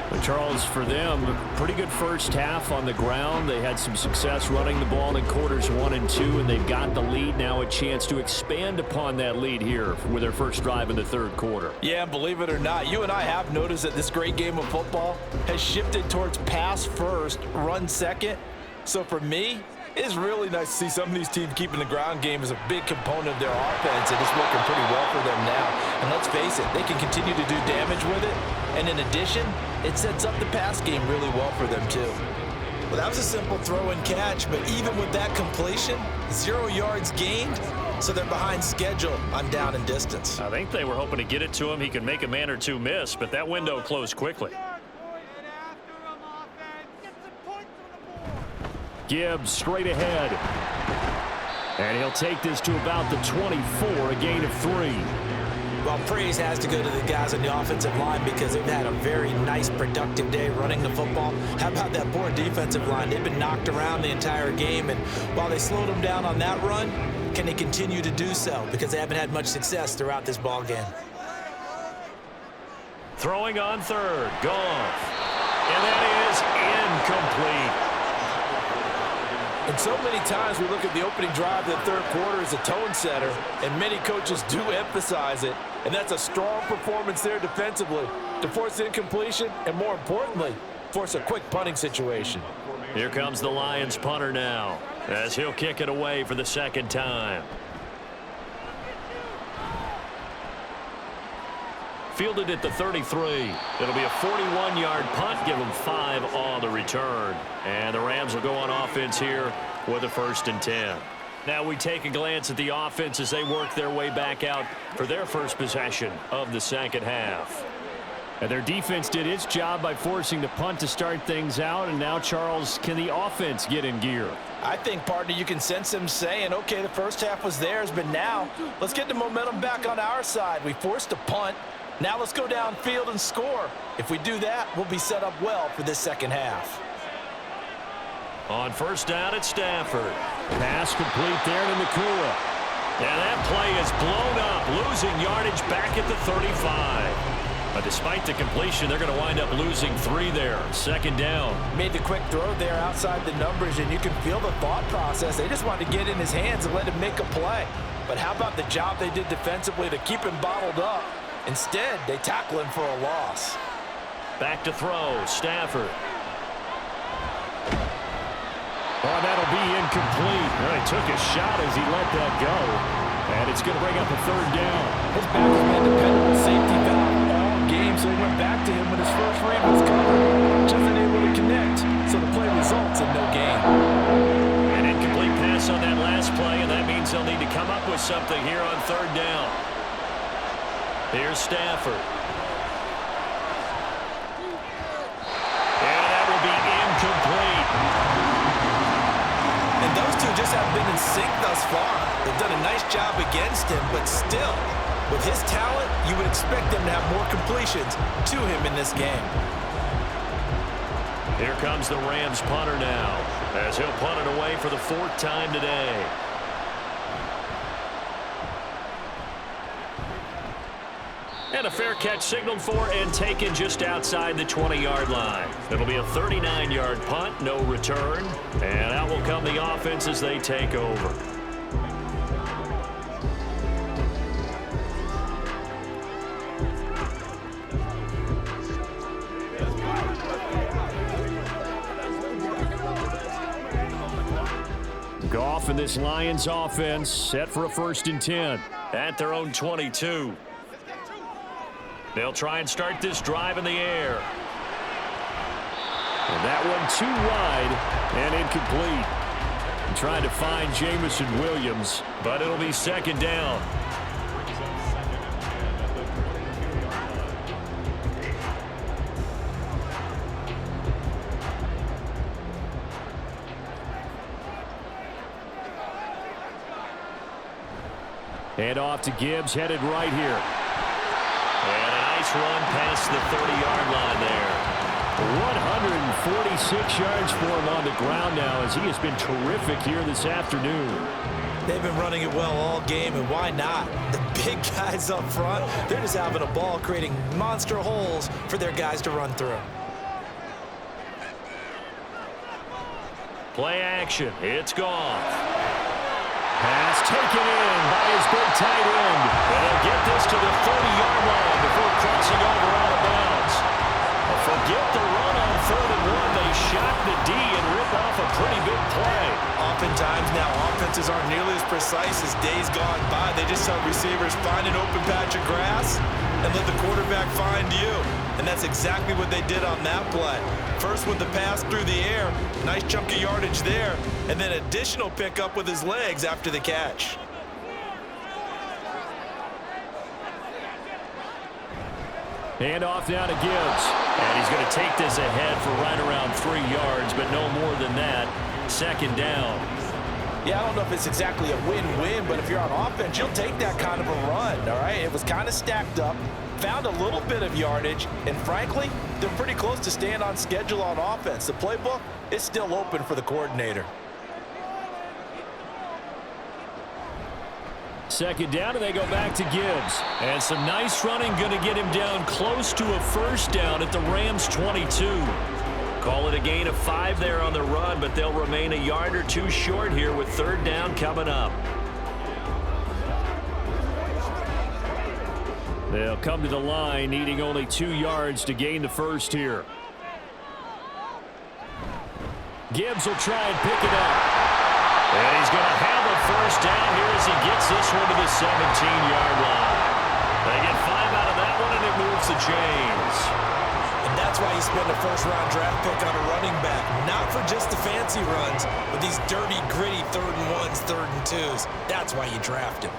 But Charles, for them, pretty good first half on the ground. They had some success running the ball in quarters 1 and 2, and they've got the lead now, a chance to expand upon that lead here with their first drive in the third quarter. Yeah, believe it or not, you and I have noticed that this great game of football has shifted towards pass first, run second. So for me, it's really nice to see some of these teams keeping the ground game as a big component of their offense, and it's working pretty well for them now. And let's face it, they can continue to do damage with it. And in addition, it sets up the pass game really well for them too. Well, that was a simple throw and catch, but even with that completion, 0 yards gained, so they're behind schedule on down and distance. I think they were hoping to get it to him. He could make a man or two miss, but that window closed quickly. Gibbs straight ahead. And he'll take this to about the 24, a gain of 3. Well, praise has to go to the guys on the offensive line because they've had a very nice, productive day running the football. How about that poor defensive line? They've been knocked around the entire game, and while they slowed them down on that run, can they continue to do so? Because they haven't had much success throughout this ball game. Throwing on third, Goff. And that is incomplete. And so many times we look at the opening drive of the third quarter as a tone setter, and many coaches do emphasize it, and that's a strong performance there defensively to force incompletion and, more importantly, force a quick punting situation. Here comes the Lions punter now as he'll kick it away for the second time. Fielded at the 33. It'll be a 41-yard punt, give them 5 on the return. And the Rams will go on offense here with a 1st and 10. Now we take a glance at the offense as they work their way back out for their first possession of the second half. And their defense did its job by forcing the punt to start things out. And now, Charles, can the offense get in gear? I think, partner, you can sense them saying, okay, the first half was theirs, but now let's get the momentum back on our side. We forced a punt. Now let's go downfield and score. If we do that, we'll be set up well for this second half. On first down, it's Stafford. Pass complete there to Nakua. And that play is blown up, losing yardage back at the 35. But despite the completion, they're going to wind up losing 3 there. Second down. Made the quick throw there outside the numbers, and you can feel the thought process. They just wanted to get in his hands and let him make a play. But how about the job they did defensively to keep him bottled up? Instead, they tackle him for a loss. Back to throw, Stafford. Oh, that'll be incomplete. Well, he took a shot as he let that go. And it's going to bring up a 3rd down. His back has been dependable safety valve all game, so he went back to him when his first read was covered. Just unable to connect, so the play results in no gain. An incomplete pass on that last play, and that means they'll need to come up with something here on 3rd down. Here's Stafford. And that will be incomplete. And those two just haven't been in sync thus far. They've done a nice job against him, but still, with his talent, you would expect them to have more completions to him in this game. Here comes the Rams punter now, as he'll punt it away for the 4th time today. And a fair catch signaled for and taken just outside the 20-yard line. It'll be a 39-yard punt, no return. And out will come the offense as they take over. Goff and this Lions offense set for a 1st and 10. At their own 22. They'll try and start this drive in the air. And that one too wide and incomplete. And trying to find Jamison Williams, but it'll be 2nd down. And off to Gibbs, headed right here. And a nice run past the 30-yard line there. 146 yards for him on the ground now, as he has been terrific here this afternoon. They've been running it well all game, and why not? The big guys up front, they're just having a ball, creating monster holes for their guys to run through. Play action. It's gone. Pass taken in by his big tight end. And he'll get this to the 30-yard line before crossing over out of bounds. Forget the run on 3rd and 1. They shock the D and rip off a pretty big play. Oftentimes now, offenses aren't nearly as precise as days gone by. They just tell receivers, find an open patch of grass and let the quarterback find you. And that's exactly what they did on that play. First with the pass through the air, nice chunk of yardage there, and then additional pickup with his legs after the catch. Hand off now to Gibbs. And he's going to take this ahead for right around 3 yards, but no more than that. 2nd down. Yeah, I don't know if it's exactly a win-win, but if you're on offense, you'll take that kind of a run, all right? It was kind of stacked up, found a little bit of yardage, and frankly, they're pretty close to staying on schedule on offense. The playbook is still open for the coordinator. 2nd down, and they go back to Gibbs. And some nice running going to get him down close to a 1st down at the Rams' 22. Call it a gain of 5 there on the run, but they'll remain a yard or 2 short here with 3rd down coming up. They'll come to the line, needing only 2 yards to gain the 1st here. Gibbs will try and pick it up. And he's going to have a 1st down here as he gets this one to the 17-yard line. They get 5 out of that one, and it moves the chains. And that's why you spend a 1st-round draft pick on a running back. Not for just the fancy runs, but these dirty, gritty 3rd and 1s, 3rd and 2s. That's why you draft him.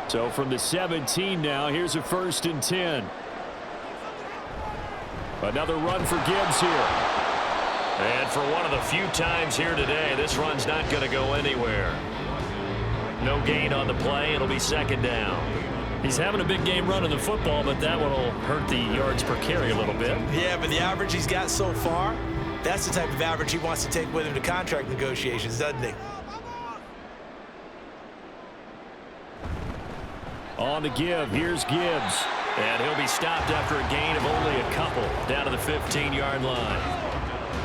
So from the 17 now, here's a 1st and 10. Another run for Gibbs here. And for one of the few times here today, this run's not going to go anywhere. No gain on the play. It'll be 2nd down. He's having a big game running the football, but that one will hurt the yards per carry a little bit. Yeah, but the average he's got so far, that's the type of average he wants to take with him to contract negotiations, doesn't he? On the give, here's Gibbs. And he'll be stopped after a gain of only a couple down to the 15-yard line.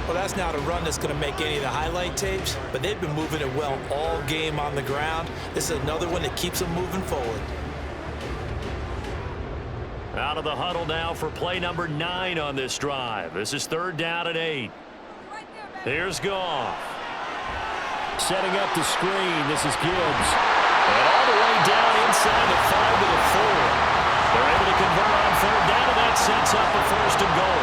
Well, that's not a run that's going to make any of the highlight tapes, but they've been moving it well all game on the ground. This is another one that keeps them moving forward. Out of the huddle now for play number 9 on this drive. This is 3rd down and 8. Here's Goff. Setting up the screen. This is Gibbs. And all the way down inside the 5 to the 4. They're able to convert on 3rd down, and that sets up a 1st and goal.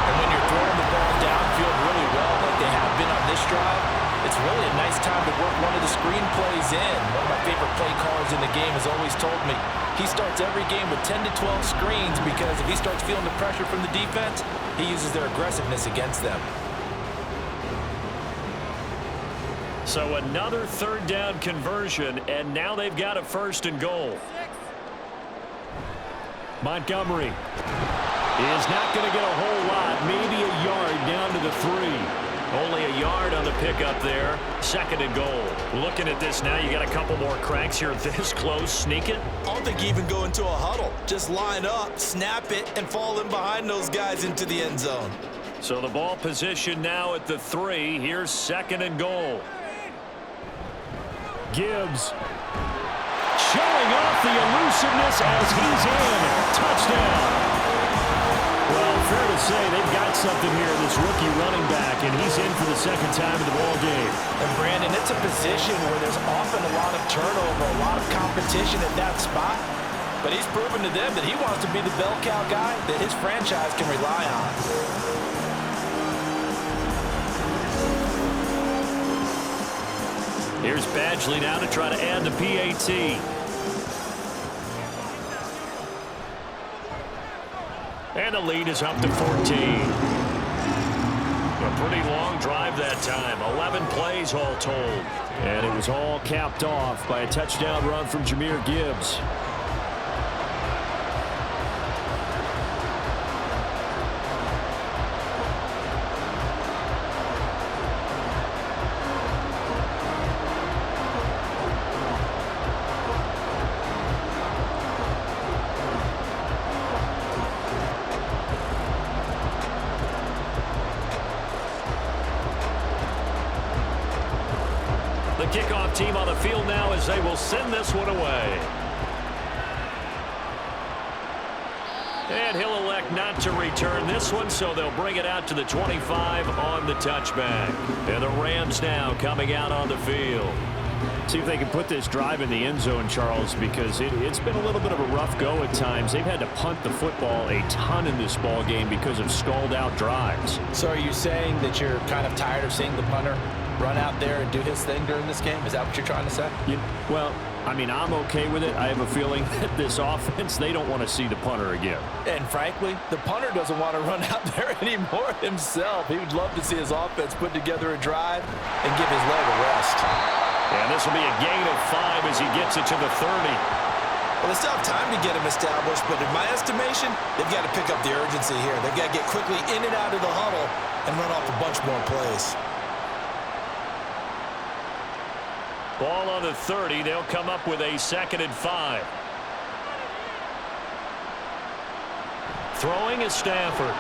And when you're throwing the ball downfield really well, like they have been on this drive, it's really a nice time to work one of the screen plays in. One of my favorite play callers in the game has always told me he starts every game with 10 to 12 screens because if he starts feeling the pressure from the defense, he uses their aggressiveness against them. So another 3rd down conversion, and now they've got a 1st and goal. Montgomery is not going to get a whole lot, maybe a yard down to the 3. Only a yard on the pickup there. 2nd and goal. Looking at this now, you got a couple more cracks here this close. Sneak it. I don't think you even go into a huddle. Just line up, snap it, and fall in behind those guys into the end zone. So the ball position now at the 3. Here's 2nd and goal. Gibbs showing off the elusiveness as he's in. Touchdown. Well, fair to say they've got something here, this rookie running back, and he's in for the 2nd time in the ball game. And Brandon, it's a position where there's often a lot of turnover, a lot of competition at that spot. But he's proven to them that he wants to be the bell cow guy that his franchise can rely on. Here's Badgley now to try to add the PAT. And the lead is up to 14. A pretty long drive that time. 11 plays all told. And it was all capped off by a touchdown run from Jahmyr Gibbs. The kickoff team on the field now as they will send this one away. And he'll elect not to return this one, so they'll bring it out to the 25 on the touchback. And the Rams now coming out on the field. See if they can put this drive in the end zone, Charles, because it's been a little bit of a rough go at times. They've had to punt the football a ton in this ball game because of stalled out drives. So are you saying that you're kind of tired of seeing the punter run out there and do his thing during this game? Is that what you're trying to say? Well, I mean, I'm okay with it. I have a feeling that this offense, they don't want to see the punter again. And frankly, the punter doesn't want to run out there anymore himself. He would love to see his offense put together a drive and give his leg a rest. And this will be a gain of 5 as he gets it to the 30. Well, they still have time to get him established, but in my estimation, they've got to pick up the urgency here. They've got to get quickly in and out of the huddle and run off a bunch more plays. Ball on the 30. They'll come up with a 2nd and 5. Throwing is Stafford.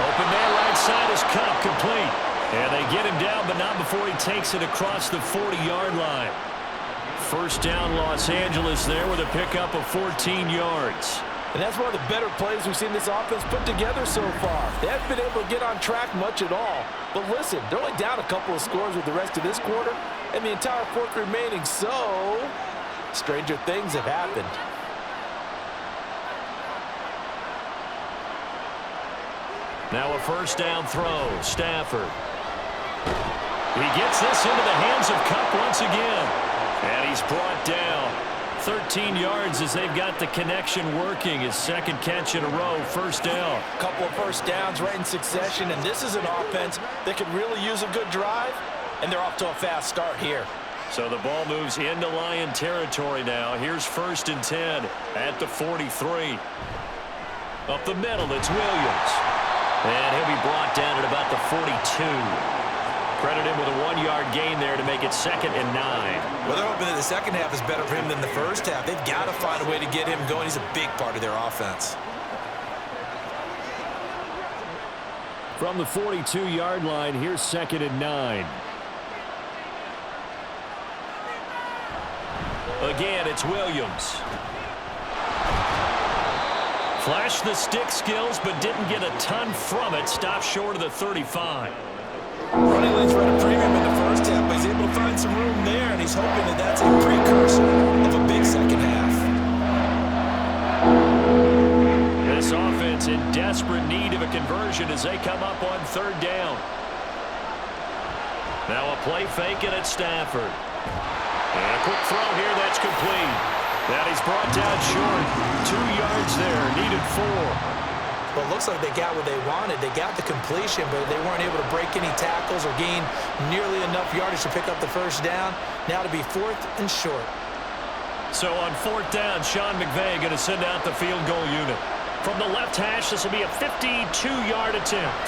Open man right side is Cup, complete. And they get him down, but not before he takes it across the 40-yard line. First down, Los Angeles there with a pickup of 14 yards. And that's one of the better plays we've seen this offense put together so far. They haven't been able to get on track much at all. But listen, they're only down a couple of scores with the rest of this quarter and the entire fourth remaining. So, stranger things have happened. Now a first down throw, Stafford. He gets this into the hands of Cup once again. And he's brought down. 13 yards as they've got the connection working. His second catch in a row, first down. A couple of first downs right in succession, and this is an offense that could really use a good drive, and they're off to a fast start here. So the ball moves into Lion territory now. Here's 1st and 10 at the 43. Up the middle, it's Williams. And he'll be brought down at about the 42. Credit him with a 1-yard gain there to make it 2nd and 9. Well, they're hoping that the second half is better for him than the first half. They've got to find a way to get him going. He's a big part of their offense. From the 42-yard line, here's 2nd and 9. Again, it's Williams. Flashed the stick skills, but didn't get a ton from it. Stopped short of the 35. Running lanes were at a premium in the first half, but he's able to find some room there, and he's hoping that that's a precursor of a big second half. This offense in desperate need of a conversion as they come up on 3rd down. Now a play fake and it's Stafford. And a quick throw here that's complete. That he's brought down short. 2 yards there, needed 4. Well, it looks like they got what they wanted. They got the completion, but they weren't able to break any tackles or gain nearly enough yardage to pick up the first down. Now to be 4th and short. So on 4th down, Sean McVay going to send out the field goal unit. From the left hash, this will be a 52-yard attempt.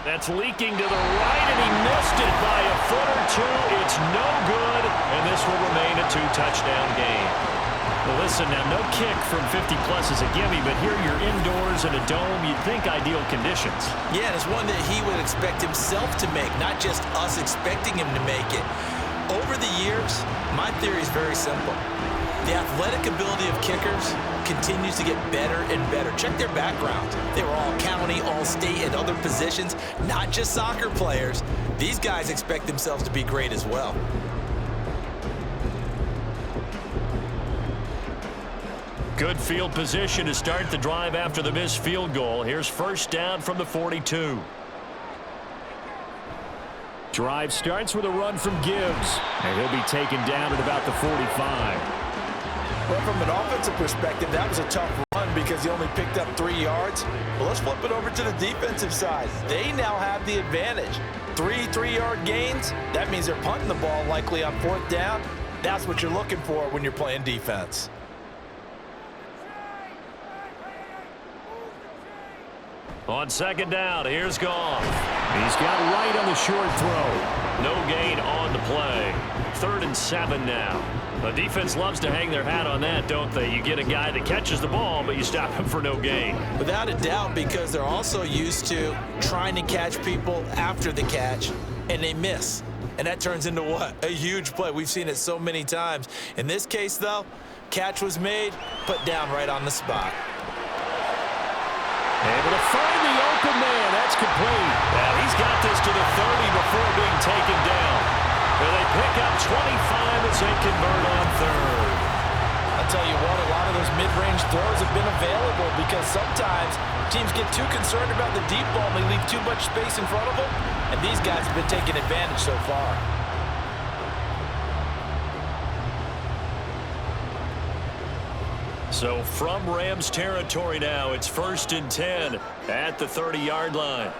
That's leaking to the right, and he missed it by a foot or 2. It's no good, and this will remain a 2-touchdown game. Well, listen, now no kick from 50-plus is a gimme, but here you're indoors in a dome. You'd think ideal conditions. Yeah, and it's one that he would expect himself to make, not just us expecting him to make it. Over the years, my theory is very simple. The athletic ability of kickers continues to get better and better. Check their background. They were all county, all state, and other positions, not just soccer players. These guys expect themselves to be great as well. Good field position to start the drive after the missed field goal. Here's first down from the 42. Drive starts with a run from Gibbs, and he'll be taken down at about the 45. Well, from an offensive perspective, that was a tough run because he only picked up 3 yards. Well, let's flip it over to the defensive side. They now have the advantage. 3 3-yard gains, that means they're punting the ball likely on 4th down. That's what you're looking for when you're playing defense. On 2nd down, here's Goff. He's got right on the short throw. No gain on the play. 3rd and 7 now. The defense loves to hang their hat on that, don't they? You get a guy that catches the ball, but you stop him for no gain. Without a doubt, because they're also used to trying to catch people after the catch, and they miss. And that turns into what? A huge play. We've seen it so many times. In this case, though, catch was made, put down right on the spot. Able to find the open man. That's complete. Now he's got this to the 30 before being taken down. And they pick up 25 as they convert on 3rd. I'll tell you what, a lot of those mid-range throws have been available because sometimes teams get too concerned about the deep ball and they leave too much space in front of them. And these guys have been taking advantage so far. So from Rams territory now, it's 1st and 10 at the 30-yard line.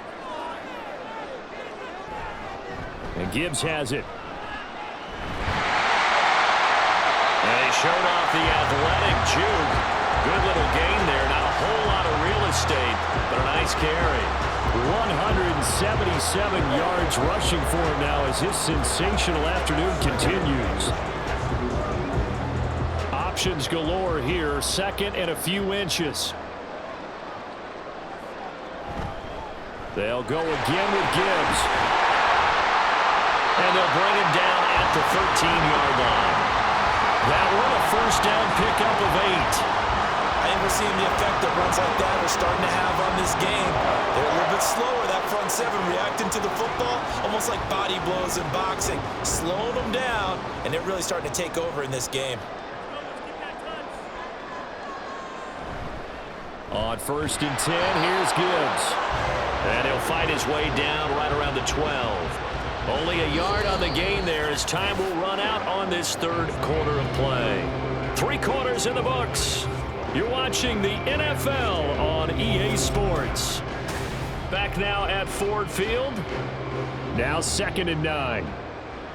And Gibbs has it. And he showed off the athletic juke. Good little gain there. Not a whole lot of real estate, but a nice carry. 177 yards rushing for him now as his sensational afternoon continues. Options galore here. 2nd and a few inches. They'll go again with Gibbs. And they'll bring him down at the 13-yard line. That one a 1st down pickup of 8. I think we're seeing the effect that runs like that are starting to have on this game. They're a little bit slower, that front 7, reacting to the football, almost like body blows in boxing, slowing them down, and they're really starting to take over in this game. On 1st and 10, here's Gibbs. And he'll fight his way down right around the 12. Only a yard on the gain there as time will run out on this 3rd quarter of play. 3 quarters in the books. You're watching the NFL on EA Sports. Back now at Ford Field. Now 2nd and 9.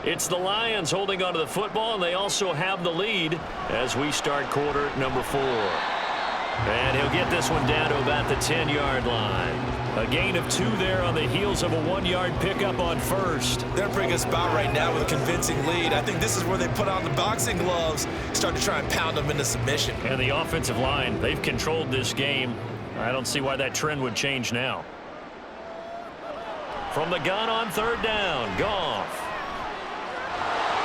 It's the Lions holding onto the football, and they also have the lead as we start quarter number 4. And he'll get this one down to about the 10-yard line. A gain of 2 there on the heels of a 1-yard pickup on 1st. They're in a pretty good spot right now with a convincing lead. I think this is where they put on the boxing gloves, start to try and pound them into submission. And the offensive line, they've controlled this game. I don't see why that trend would change now. From the gun on 3rd down, Goff.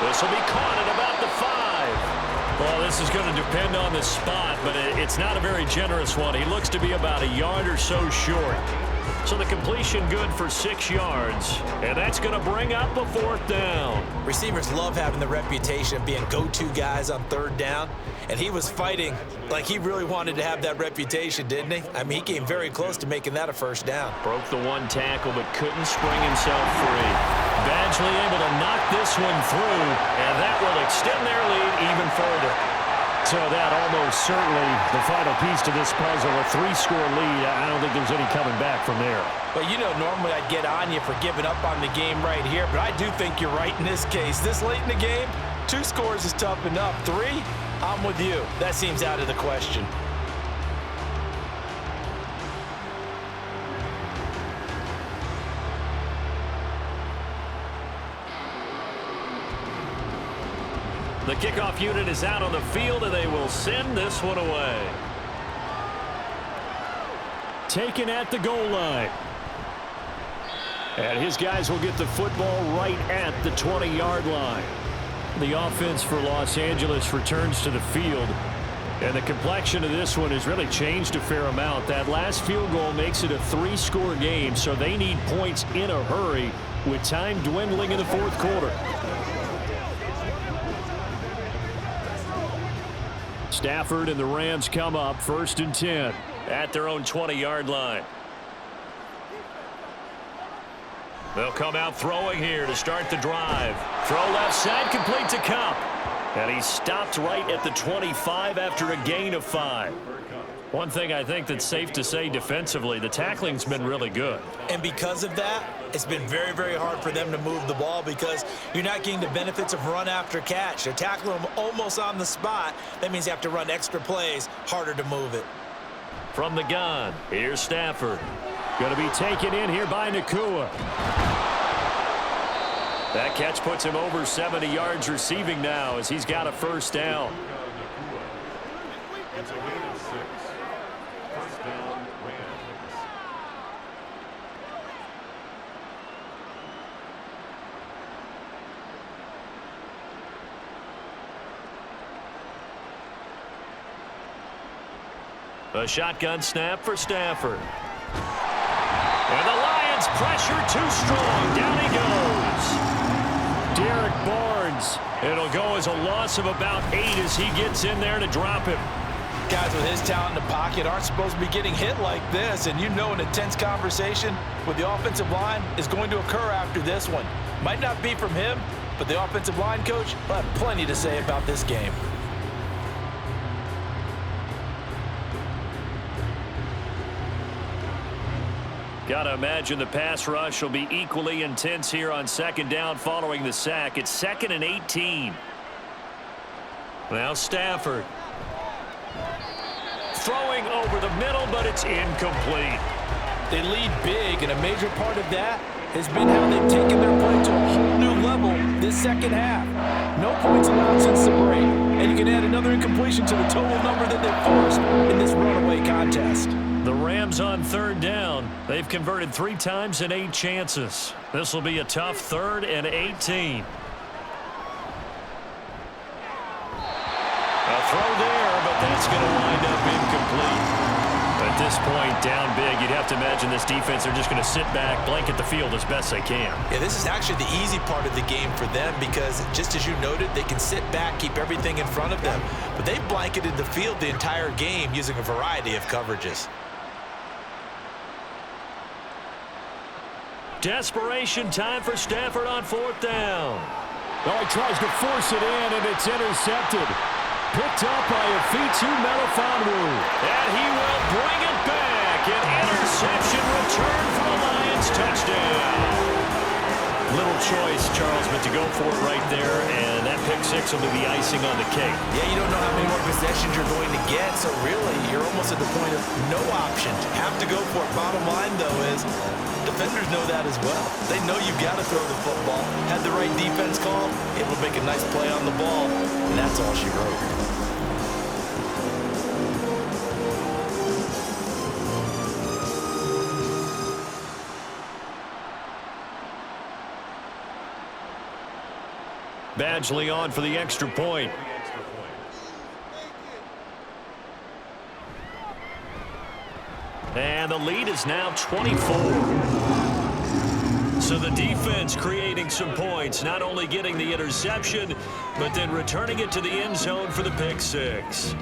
This will be caught at about the 5. Well, this is going to depend on the spot, but it's not a very generous one. He looks to be about a yard or so short. So the completion good for 6 yards, and that's going to bring up a 4th down. Receivers love having the reputation of being go-to guys on 3rd down, and he was fighting like he really wanted to have that reputation, didn't he? I mean, he came very close to making that a 1st down. Broke the 1 tackle, but couldn't spring himself free. Badgley able to knock this one through, and that will extend their lead even further. So that almost certainly the final piece to this puzzle, a 3-score lead. I don't think there's any coming back from there. Well, you know, normally I'd get on you for giving up on the game right here, but I do think you're right in this case. This late in the game, 2 scores is tough enough. 3, I'm with you. That seems out of the question. The kickoff unit is out on the field, and they will send this one away. Taken at the goal line. And his guys will get the football right at the 20-yard line. The offense for Los Angeles returns to the field. And the complexion of this one has really changed a fair amount. That last field goal makes it a 3-score game, so they need points in a hurry with time dwindling in the 4th quarter. Stafford and the Rams come up 1st and 10 at their own 20-yard line. They'll come out throwing here to start the drive. Throw left side, complete to Cup. And he stopped right at the 25 after a gain of 5. One thing I think that's safe to say defensively, the tackling's been really good. And because of that, it's been very, very hard for them to move the ball because you're not getting the benefits of run after catch. They're tackling them almost on the spot. That means you have to run extra plays, harder to move it. From the gun, here's Stafford. Going to be taken in here by Nakua. That catch puts him over 70 yards receiving now as he's got a first down. It's a gain of 6. First down, Rams. A shotgun snap for Stafford. And the Lions pressure too strong. Down he goes. Derek Barnes. It'll go as a loss of about 8 as he gets in there to drop him. Guys with his talent in the pocket aren't supposed to be getting hit like this, and you know an intense conversation with the offensive line is going to occur after this one. Might not be from him, but the offensive line coach will have plenty to say about this game. Got to imagine the pass rush will be equally intense here on second down following the sack. It's 2nd and 18. Now Stafford. Throwing over the middle, but it's incomplete. They lead big, and a major part of that has been how they've taken their play to a whole new level this second half. No points allowed since the break, and you can add another incompletion to the total number that they've forced in this runaway contest. The Rams on third down. They've converted 3 times in 8 chances. This will be a tough 3rd and 18. A throw there, but that's going to wind up incomplete. At this point, down big, you'd have to imagine this defense are just going to sit back, blanket the field as best they can. Yeah, this is actually the easy part of the game for them because, just as you noted, they can sit back, keep everything in front of them. But they've blanketed the field the entire game using a variety of coverages. Desperation time for Stafford on 4th down. Oh, he tries to force it in, and it's intercepted. Picked up by Afitu Melifonwu. And he will bring it back. An interception return for the Lions. Touchdown. Little choice, Charles, but to go for it right there, and that pick 6 will be the icing on the cake. Yeah, you don't know how many more possessions you're going to get, so really, you're almost at the point of no options. Have to go for it. Bottom line, though, is defenders know that as well. They know you've got to throw the football. Had the right defense call, able to make a nice play on the ball, and that's all she wrote. Badgley on for the extra point. And the lead is now 24. So the defense creating some points, not only getting the interception, but then returning it to the end zone for the pick 6.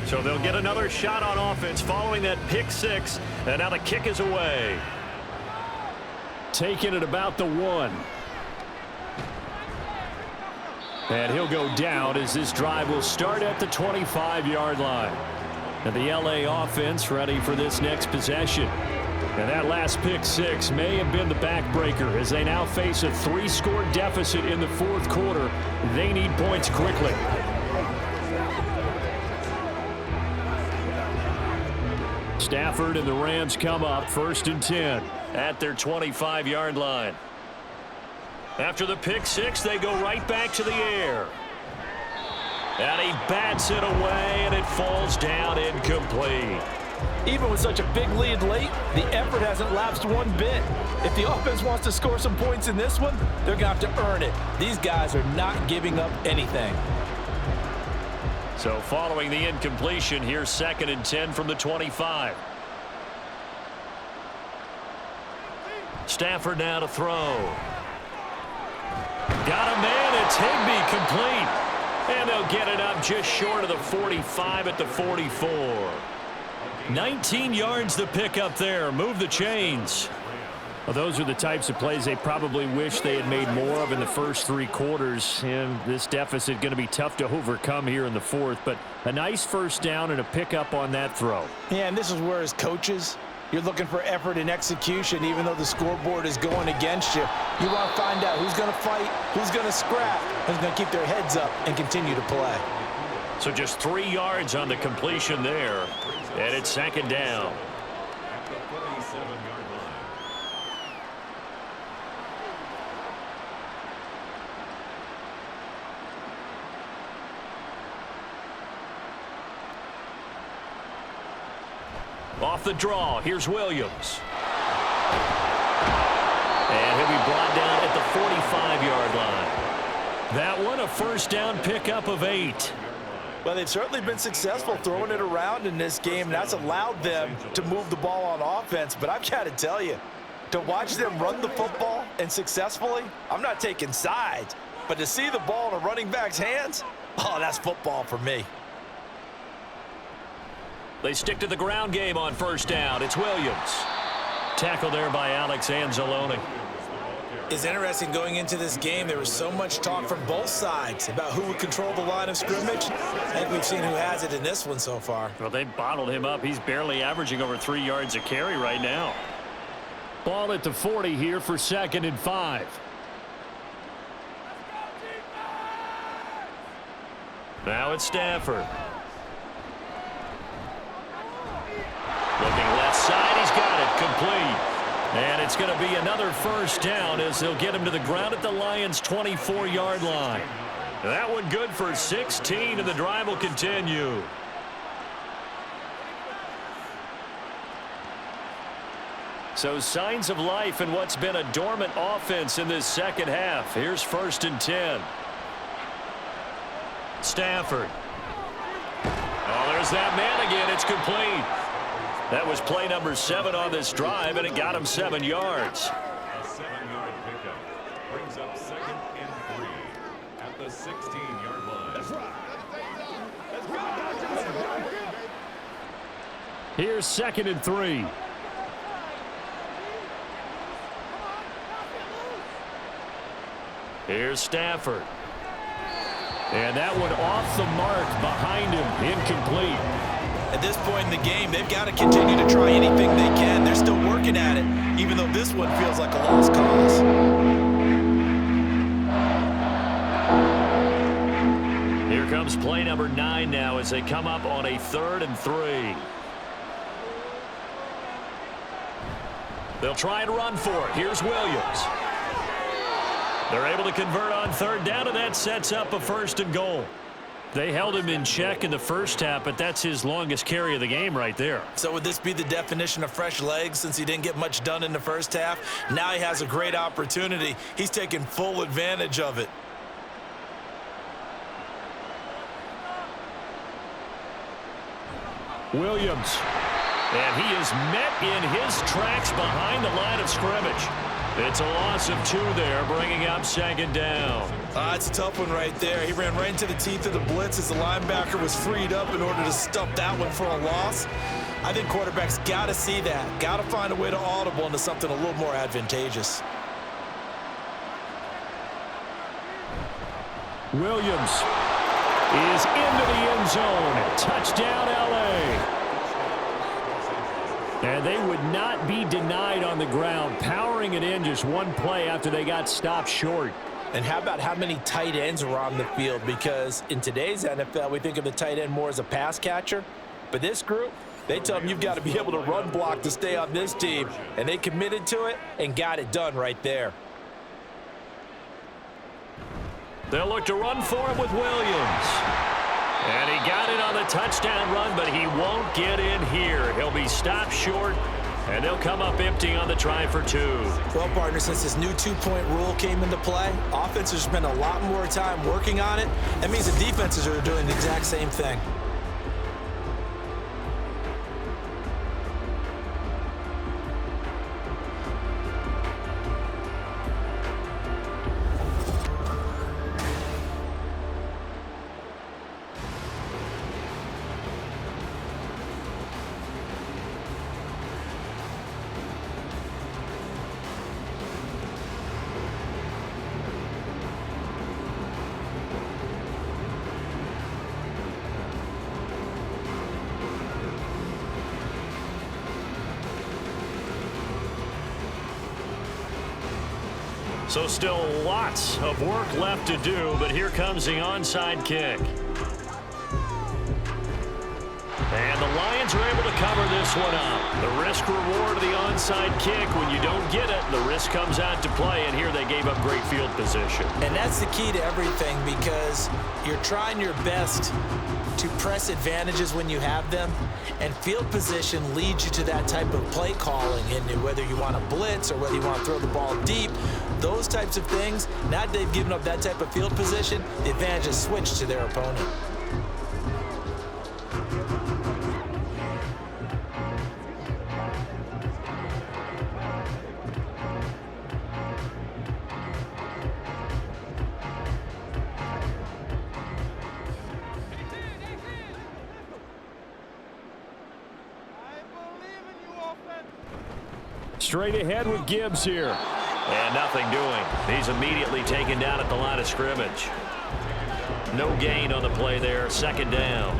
So they'll get another shot on offense following that pick 6, and now the kick is away. Taking it about the 1. And he'll go down as this drive will start at the 25-yard line. And the LA offense ready for this next possession. And that last pick 6 may have been the backbreaker as they now face a 3-score deficit in the 4th quarter. They need points quickly. Stafford and the Rams come up 1st and 10 at their 25-yard line. After the pick 6, they go right back to the air. And he bats it away, and it falls down incomplete. Even with such a big lead late, the effort hasn't lapsed one bit. If the offense wants to score some points in this one, they're going to have to earn it. These guys are not giving up anything. So following the incompletion, here's 2nd and 10 from the 25. Stafford now to throw. Got a man. It's Higbee, complete. And they'll get it up just short of the 45 at the 44. 19 yards to pick up there. Move the chains. Well, those are the types of plays they probably wish they had made more of in the first 3 quarters. And this deficit going to be tough to overcome here in the 4th. But a nice first down and a pickup on that throw. Yeah, and this is where, as coaches, you're looking for effort and execution. Even though the scoreboard is going against you, you want to find out who's going to fight, who's going to scrap, who's going to keep their heads up and continue to play. So just 3 yards on the completion there. And it's 2nd down. Off the draw, here's Williams. And he'll be brought down at the 45-yard line. That one, a first down pickup of 8. Well, they've certainly been successful throwing it around in this game, and that's allowed them to move the ball on offense. But I've got to tell you, to watch them run the football and successfully, I'm not taking sides, but to see the ball in a running back's hands, oh, that's football for me. They stick to the ground game on first down. It's Williams. Tackle there by Alex Anzalone. It's interesting going into this game. There was so much talk from both sides about who would control the line of scrimmage. I think we've seen who has it in this one so far. Well, they bottled him up. He's barely averaging over 3 yards a carry right now. Ball at the 40 here for 2nd and 5. Now it's Stafford. Looking left side, he's got it, complete. And it's going to be another first down as they'll get him to the ground at the Lions' 24-yard line. That one good for 16, and the drive will continue. So signs of life in what's been a dormant offense in this second half. Here's 1st and 10. Stafford. Oh, there's that man again. It's complete. That was play number 7 on this drive, and it got him 7 yards. A 7-yard pickup brings up 2nd and 3 at the 16-yard line. That's right. Here's 2nd and 3. Here's Stafford. And that one off the mark behind him, incomplete. At this point in the game, they've got to continue to try anything they can. They're still working at it, even though this one feels like a lost cause. Here comes play number 9 now as they come up on a 3rd and 3. They'll try and run for it. Here's Williams. They're able to convert on 3rd down, and that sets up a 1st and goal. They held him in check in the first half, but that's his longest carry of the game right there. So would this be the definition of fresh legs since he didn't get much done in the first half? Now he has a great opportunity. He's taking full advantage of it. Williams. And he is met in his tracks behind the line of scrimmage. It's a loss of 2 there, bringing up 2nd down. It's a tough one right there. He ran right into the teeth of the blitz as the linebacker was freed up in order to stump that one for a loss. I think quarterbacks got to see that. Got to find a way to audible into something a little more advantageous. Williams is into the end zone. Touchdown, L.A. And they would not be denied on the ground, powering it in just one play after they got stopped short. And how about how many tight ends are on the field? Because in today's NFL, we think of the tight end more as a pass catcher. But this group, they tell them you've got to be able to run block to stay on this team. And they committed to it and got it done right there. They'll look to run for him with Williams. And he got it on the touchdown run, but he won't get in here. He'll be stopped short And they'll come up empty on the try for 2. Well, partner, since this new two-point rule came into play, offenses spend a lot more time working on it. That means the defenses are doing the exact same thing. So still lots of work left to do, but here comes the onside kick. And the Lions are able to cover this one up. The risk reward of the onside kick, when you don't get it, the risk comes out to play, and here they gave up great field position. And that's the key to everything, because you're trying your best to press advantages when you have them, and field position leads you to that type of play calling, and whether you want to blitz or whether you want to throw the ball deep, those types of things. Now that they've given up that type of field position, the advantage is switched to their opponent. Straight ahead with Gibbs here. And nothing doing. He's immediately taken down at the line of scrimmage. No gain on the play there. Second down.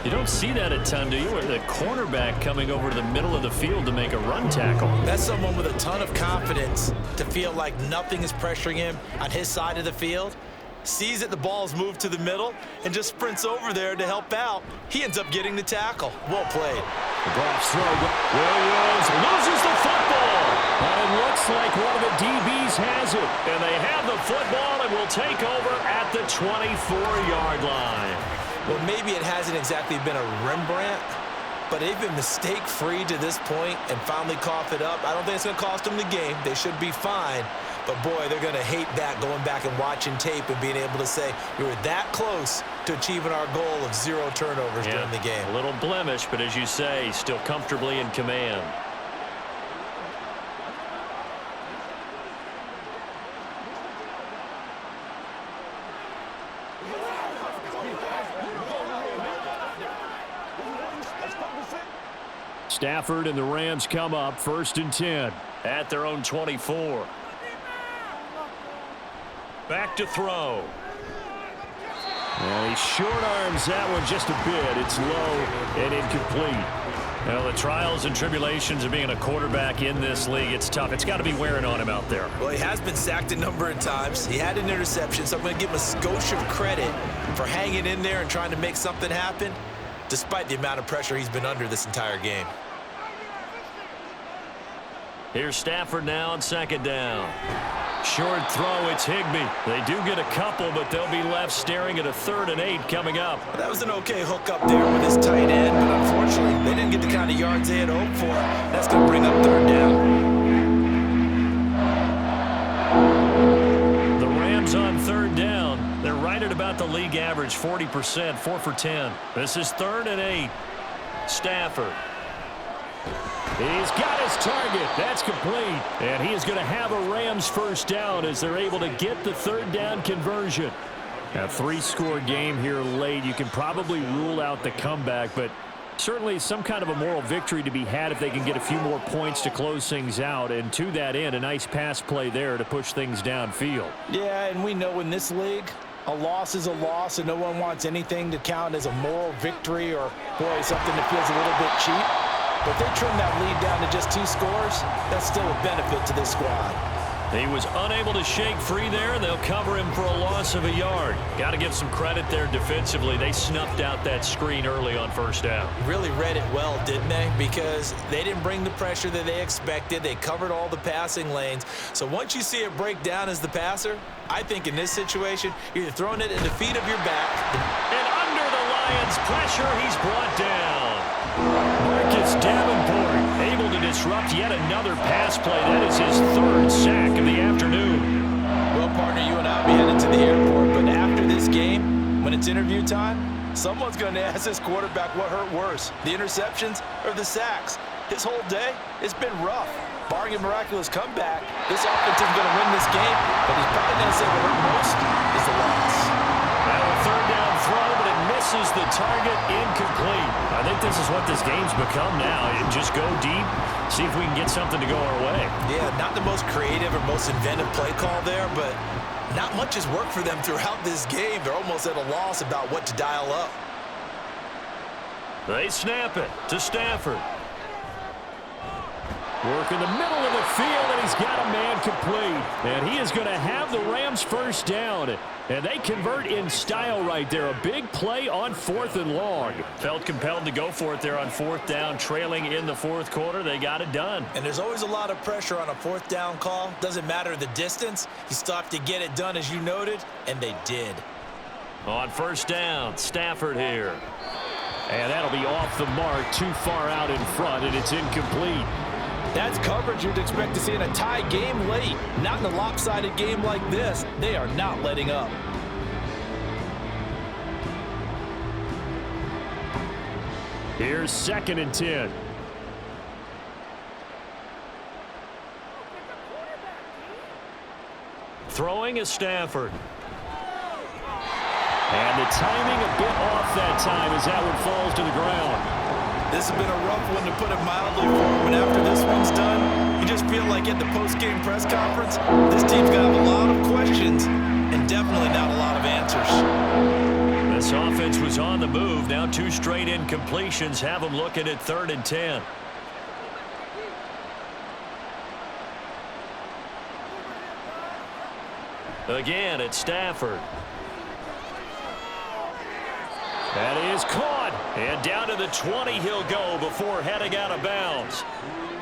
You don't see that a ton, do you? The cornerback coming over to the middle of the field to make a run tackle. That's someone with a ton of confidence to feel like nothing is pressuring him on his side of the field. Sees that the ball's moved to the middle and just sprints over there to help out. He ends up getting the tackle. Well played. The Buffs throw. Williams loses the football. And it looks like one of the DBs has it. And they have the football and will take over at the 24-yard line. Well, maybe it hasn't exactly been a Rembrandt, but they've been mistake-free to this point and finally cough it up. I don't think it's going to cost them the game. They should be fine. But, boy, they're going to hate that, going back and watching tape and being able to say we were that close to achieving our goal of 0 turnovers during the game. A little blemish, but as you say, still comfortably in command. Stafford and the Rams come up 1st and 10. At their own 24. Back to throw. And he short arms that one just a bit. It's low and incomplete. Well, the trials and tribulations of being a quarterback in this league, it's tough. It's got to be wearing on him out there. Well, he has been sacked a number of times. He had an interception, so I'm going to give him a skosh of credit for hanging in there and trying to make something happen, despite the amount of pressure he's been under this entire game. Here's Stafford now on 2nd down. Short throw, it's Higbee. They do get a couple, but they'll be left staring at a 3rd and 8 coming up. Well, that was an okay hook up there with his tight end, but unfortunately, they didn't get the kind of yards they had hoped for. That's going to bring up 3rd down. The Rams on 3rd down. They're right at about the league average, 40%, 4 for 10. This is 3rd and 8. Stafford. He's got his target. That's complete. And he is going to have a Rams 1st down as they're able to get the 3rd down conversion. A 3-score game here late. You can probably rule out the comeback, but certainly some kind of a moral victory to be had if they can get a few more points to close things out. And to that end, a nice pass play there to push things downfield. Yeah, and we know in this league, a loss is a loss, and no one wants anything to count as a moral victory or, boy, something that feels a little bit cheap. But if they trim that lead down to just 2 scores, that's still a benefit to this squad. He was unable to shake free there. They'll cover him for a loss of a yard. Got to give some credit there defensively. They snuffed out that screen early on 1st down. Really read it well, didn't they? Because they didn't bring the pressure that they expected. They covered all the passing lanes. So once you see it break down as the passer, I think in this situation, you're throwing it at the feet of your back. And under the Lions' pressure, he's brought down. Marcus Davenport able to disrupt yet another pass play. That is his third sack of the afternoon. Well, partner, you and I will be headed to the airport, but after this game, when it's interview time, someone's going to ask this quarterback what hurt worse, the interceptions or the sacks. His whole day, it's been rough. Barring a miraculous comeback, this offense is going to win this game, but he's probably going to say what hurt most is the loss. Now a third down throw, but it misses the target, incomplete. I think this is what this game's become now. Just go deep, see if we can get something to go our way. Yeah, not the most creative or most inventive play call there, but not much has worked for them throughout this game. They're almost at a loss about what to dial up. They snap it to Stafford. Work in the middle of the field, and he's got a man complete. And he is going to have the Rams first down. And they convert in style right there. A big play on 4th and long. Felt compelled to go for it there on 4th down, trailing in the 4th quarter. They got it done. And there's always a lot of pressure on a 4th down call. Doesn't matter the distance. You still have to get it done, as you noted, and they did. On 1st down, Stafford here. And that'll be off the mark, too far out in front, and it's incomplete. That's coverage you'd expect to see in a tie game late. Not in a lopsided game like this. They are not letting up. Here's 2nd and 10. Throwing is Stafford. And the timing a bit off that time as that one falls to the ground. This has been a rough one, to put it mildly, for him. And after this one's done, you just feel like at the post-game press conference, this team's going to have a lot of questions and definitely not a lot of answers. This offense was on the move. Now 2 straight incompletions have them looking at 3rd and 10. Again, it's Stafford. That is caught. And down to the 20 he'll go before heading out of bounds.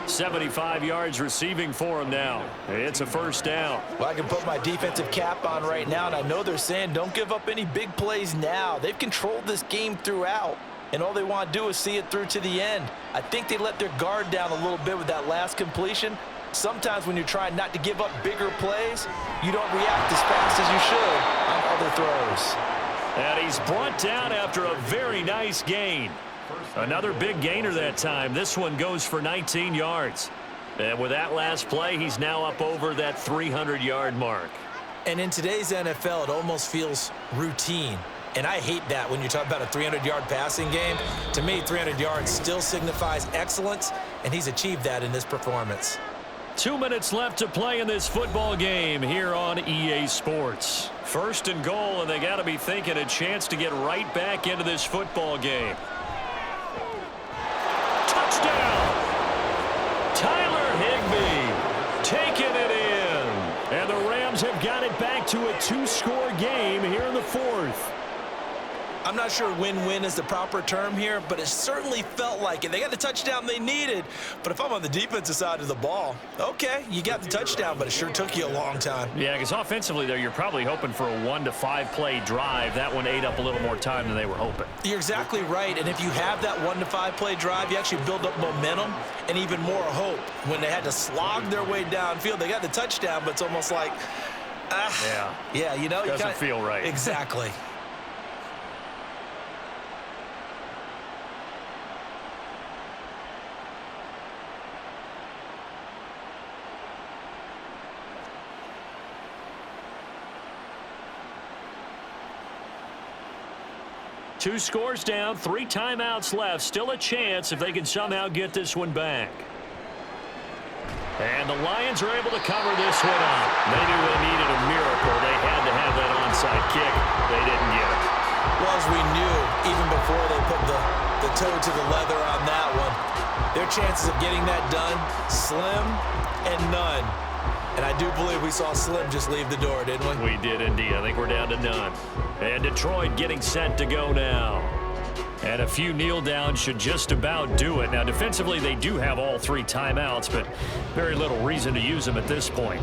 75 yards receiving for him now. It's a 1st down. Well, I can put my defensive cap on right now, and I know they're saying don't give up any big plays now. They've controlled this game throughout, and all they want to do is see it through to the end. I think they let their guard down a little bit with that last completion. Sometimes when you're trying not to give up bigger plays, you don't react as fast as you should on other throws. And he's brought down after a very nice gain. Another big gainer that time. This one goes for 19 yards. And with that last play, he's now up over that 300-yard mark. And in today's NFL, it almost feels routine. And I hate that when you talk about a 300-yard passing game. To me, 300 yards still signifies excellence, and he's achieved that in this performance. 2 minutes left to play in this football game here on EA Sports. 1st and goal, and they got to be thinking a chance to get right back into this football game. Touchdown! Tyler Higbee taking it in. And the Rams have got it back to a 2-score game here in the 4th. I'm not sure win-win is the proper term here, but it certainly felt like it. They got the touchdown they needed, but if I'm on the defensive side of the ball, okay, you got the touchdown, but it sure took you a long time. Yeah, because offensively, though, you're probably hoping for a 1 to 5 play drive. That one ate up a little more time than they were hoping. You're exactly right, and if you have that 1 to 5 play drive, you actually build up momentum and even more hope. When they had to slog their way downfield, they got the touchdown, but it's almost like, yeah, you know, doesn't feel right. Exactly. Two scores down, 3 timeouts left. Still a chance if they can somehow get this one back. And the Lions are able to cover this one up. They knew they needed a miracle. They had to have that onside kick. They didn't get it. Well, as we knew, even before they put the toe to the leather on that one, their chances of getting that done, slim and none. And I do believe we saw Slim just leave the door, didn't we? We did indeed. I think we're down to none. And Detroit getting set to go now. And a few kneel downs should just about do it. Now, defensively, they do have all 3 timeouts, but very little reason to use them at this point.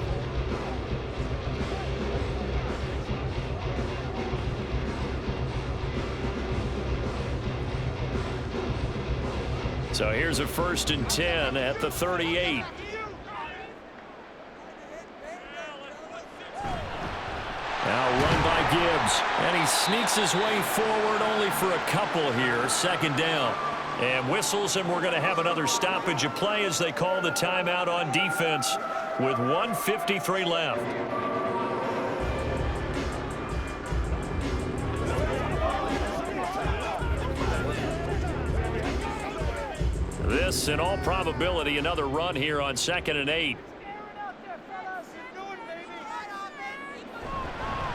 So here's a 1st and 10 at the 38. Now run by Gibbs, and he sneaks his way forward only for a couple here. 2nd down. And whistles, and we're going to have another stoppage of play as they call the timeout on defense with 1:53 left. This, in all probability, another run here on 2nd and 8.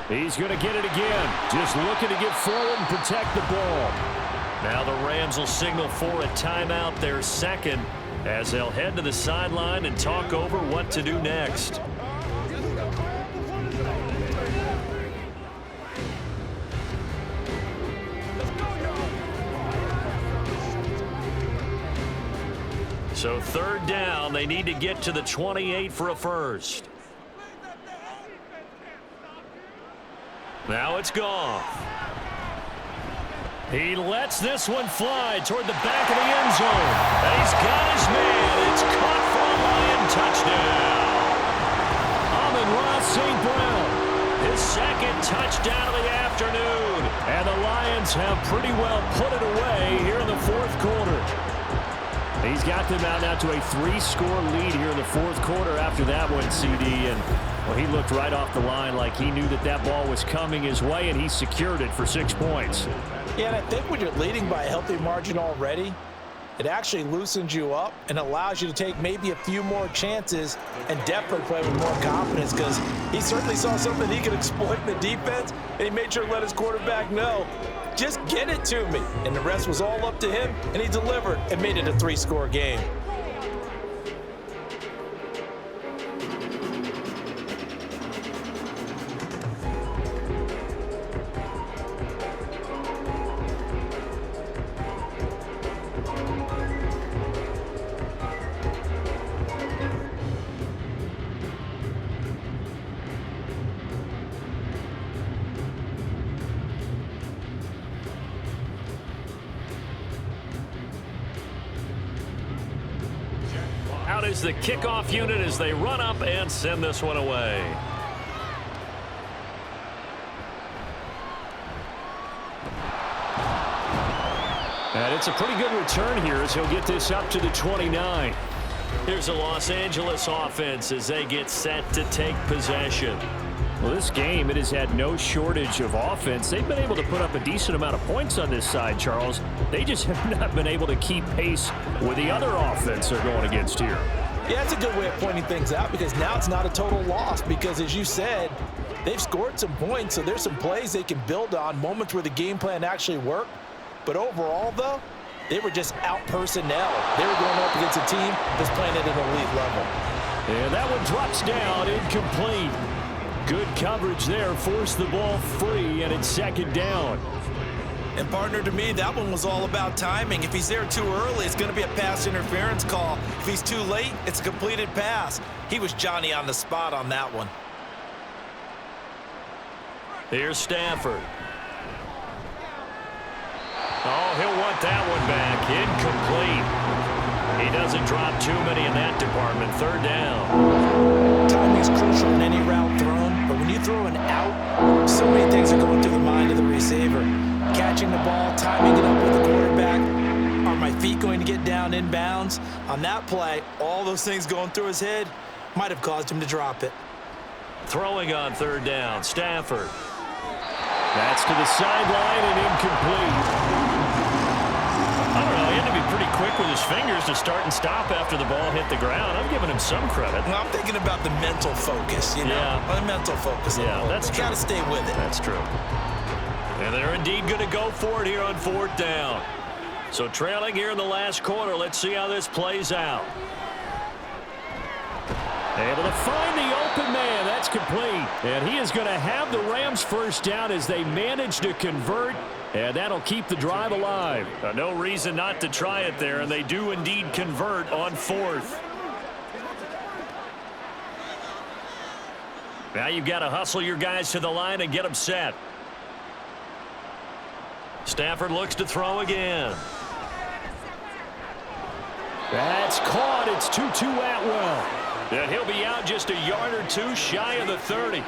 He's going to get it again. Just looking to get forward and protect the ball. Now the Rams will signal for a timeout, their 2nd, as they'll head to the sideline and talk over what to do next. So 3rd down, they need to get to the 28 for a 1st. Now it's Goff. He lets this one fly toward the back of the end zone. And he's got his man. It's caught for a Lion touchdown. Amon-Ra St. Brown, his 2nd touchdown of the afternoon. And the Lions have pretty well put it away here in the 4th quarter. He's got them out now to a 3-score lead here in the 4th quarter after that one, CD. And well, he looked right off the line like he knew that that ball was coming his way, and he secured it for 6 points. Yeah, and I think when you're leading by a healthy margin already, it actually loosens you up and allows you to take maybe a few more chances and definitely play with more confidence, because he certainly saw something he could exploit in the defense, and he made sure to let his quarterback know, just get it to me. And the rest was all up to him, and he delivered and made it a 3-score game. Out is the kickoff unit as they run up and send this one away. And it's a pretty good return here as he'll get this up to the 29. Here's the Los Angeles offense as they get set to take possession. Well, this game, it has had no shortage of offense. They've been able to put up a decent amount of points on this side, Charles. They just have not been able to keep pace with the other offense they're going against here. Yeah, that's a good way of pointing things out, because now it's not a total loss, because as you said, they've scored some points, so there's some plays they can build on, moments where the game plan actually worked. But overall, though, they were just out personnel. They were going up against a team that's playing at an elite level. And that one drops down, incomplete. Good coverage there, forced the ball free, and it's 2nd down. And partner, to me, that one was all about timing. If he's there too early, it's going to be a pass interference call. If he's too late, it's a completed pass. He was Johnny on the spot on that one. Here's Stafford. Oh, he'll want that one back. Incomplete. He doesn't drop too many in that department. 3rd down. Timing is crucial in any route thrown, but when you throw an out, so many things are going through the mind of the receiver. Catching the ball, timing it up with the quarterback. Are my feet going to get down in bounds? On that play, all those things going through his head might have caused him to drop it. Throwing on 3rd down, Stafford. That's to the sideline and incomplete. I don't know, he had to be pretty quick with his fingers to start and stop after the ball hit the ground. I'm giving him some credit. Well, I'm thinking about the mental focus, you know? Yeah. The mental focus. Yeah, that's true. You got to stay with it. That's true. And they're indeed going to go for it here on 4th down. So trailing here in the last quarter, let's see how this plays out. Able to find the open man. That's complete. And he is going to have the Rams 1st down as they manage to convert. And that'll keep the drive alive. No reason not to try it there. And they do indeed convert on 4th. Now you've got to hustle your guys to the line and get them set. Stafford looks to throw again. That's caught. It's Tutu Atwell. And he'll be out just a yard or two shy of the 30.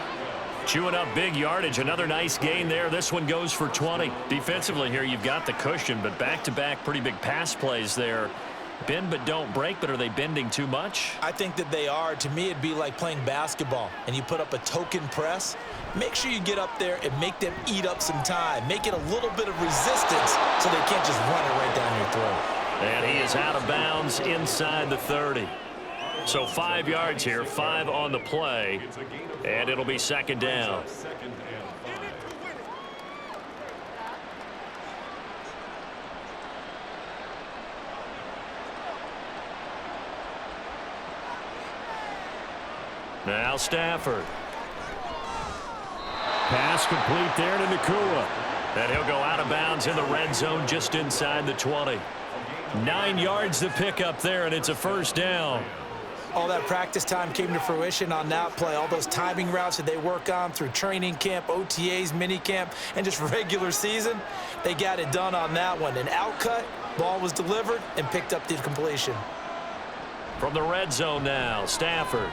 Chewing up big yardage. Another nice gain there. This one goes for 20. Defensively here, you've got the cushion, but back-to-back pretty big pass plays there. Bend but don't break, but are they bending too much? I think that they are. To me, it'd be like playing basketball, and you put up a token press. Make sure you get up there and make them eat up some time. Make it a little bit of resistance so they can't just run it right down your throat. And he is out of bounds inside the 30. So 5 yards here, 5 on the play, and it'll be second down. Now Stafford. Pass complete there to Nakua. And he'll go out of bounds in the red zone just inside the 20. 9 yards to pick up there, and it's a first down. All that practice time came to fruition on that play. All those timing routes that they work on through training camp, OTAs, minicamp, and just regular season, they got it done on that one. An outcut, ball was delivered, and picked up the completion. From the red zone now, Stafford.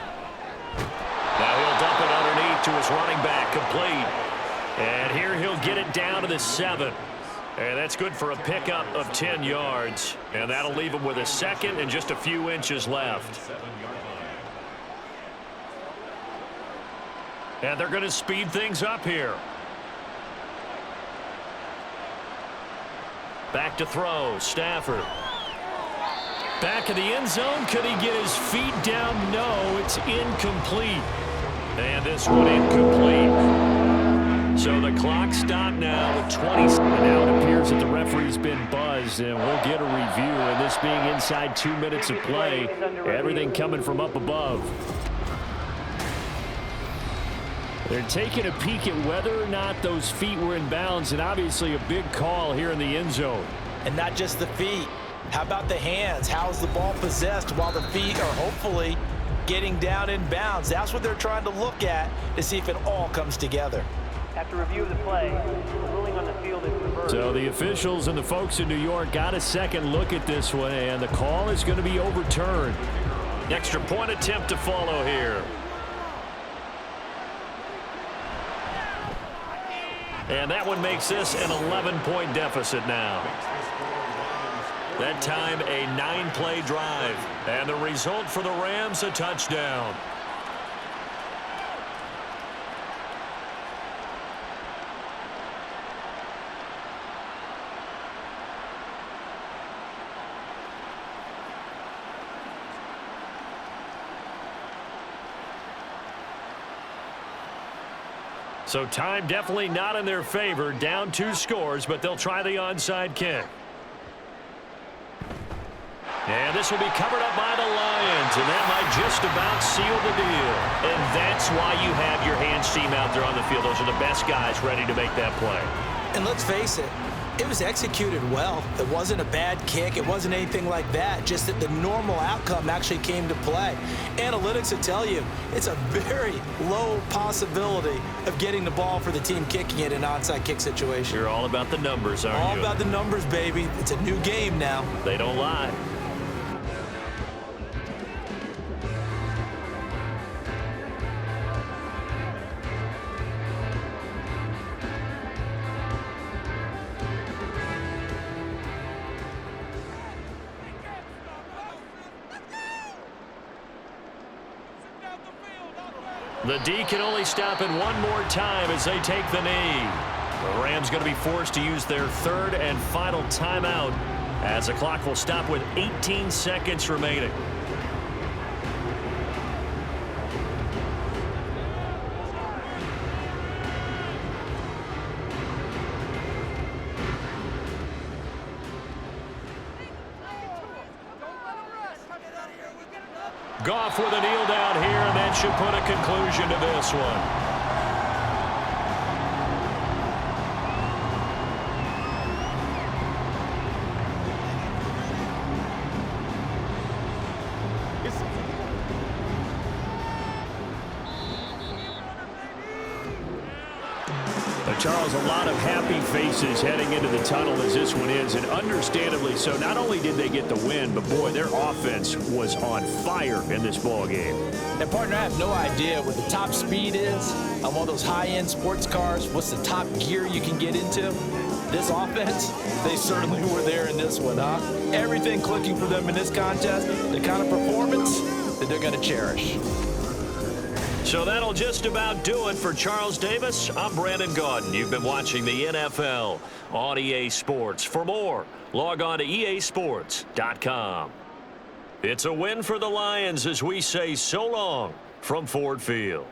Now he'll dump it underneath to his running back, complete. And here he'll get it down to the 7. And that's good for a pickup of 10 yards. And that'll leave him with a second and just a few inches left. And they're going to speed things up here. Back to throw, Stafford. Back of the end zone. Could he get his feet down? No, it's incomplete. And this one incomplete. So the clock stopped now with 20. Now it appears that the referee's been buzzed, and we'll get a review. And this being inside 2 minutes of play, everything coming from up above. They're taking a peek at whether or not those feet were in bounds, and obviously a big call here in the end zone. And not just the feet. How about the hands? How's the ball possessed while the feet are hopefully getting down in bounds? That's what they're trying to look at to see if it all comes together. After review of the play, the ruling on the field is reversed. So the officials and the folks in New York got a second look at this one, and the call is going to be overturned. Extra point attempt to follow here. And that one makes this an 11-point deficit now. That time a 9-play drive. And the result for the Rams, a touchdown. So time definitely not in their favor. Down 2 scores, but they'll try the onside kick. And this will be covered up by the Lions, and that might just about seal the deal. And that's why you have your hands team out there on the field. Those are the best guys ready to make that play. And let's face it, it was executed well. It wasn't a bad kick. It wasn't anything like that. Just that the normal outcome actually came to play. Analytics will tell you it's a very low possibility of getting the ball for the team kicking it in an onside kick situation. You're all about the numbers, aren't you? All about the numbers, baby. It's a new game now. They don't lie. The D can only stop it one more time as they take the knee. The Rams going to be forced to use their 3rd and final timeout as the clock will stop with 18 seconds remaining. Goff with a kneel down here, and that should put a conclusion to this one. Charles, a lot of happy faces heading into the tunnel as this one is, and understandably so. Not only did they get the win, but boy, their offense was on fire in this ball game. And partner, I have no idea what the top speed is on one of those high-end sports cars. What's the top gear you can get into? This offense, they certainly were there in this one, huh? Everything clicking for them in this contest, the kind of performance that they're going to cherish. So that'll just about do it for Charles Davis. I'm Brandon Gaudin. You've been watching the NFL on EA Sports. For more, log on to easports.com. It's a win for the Lions as we say so long from Ford Field.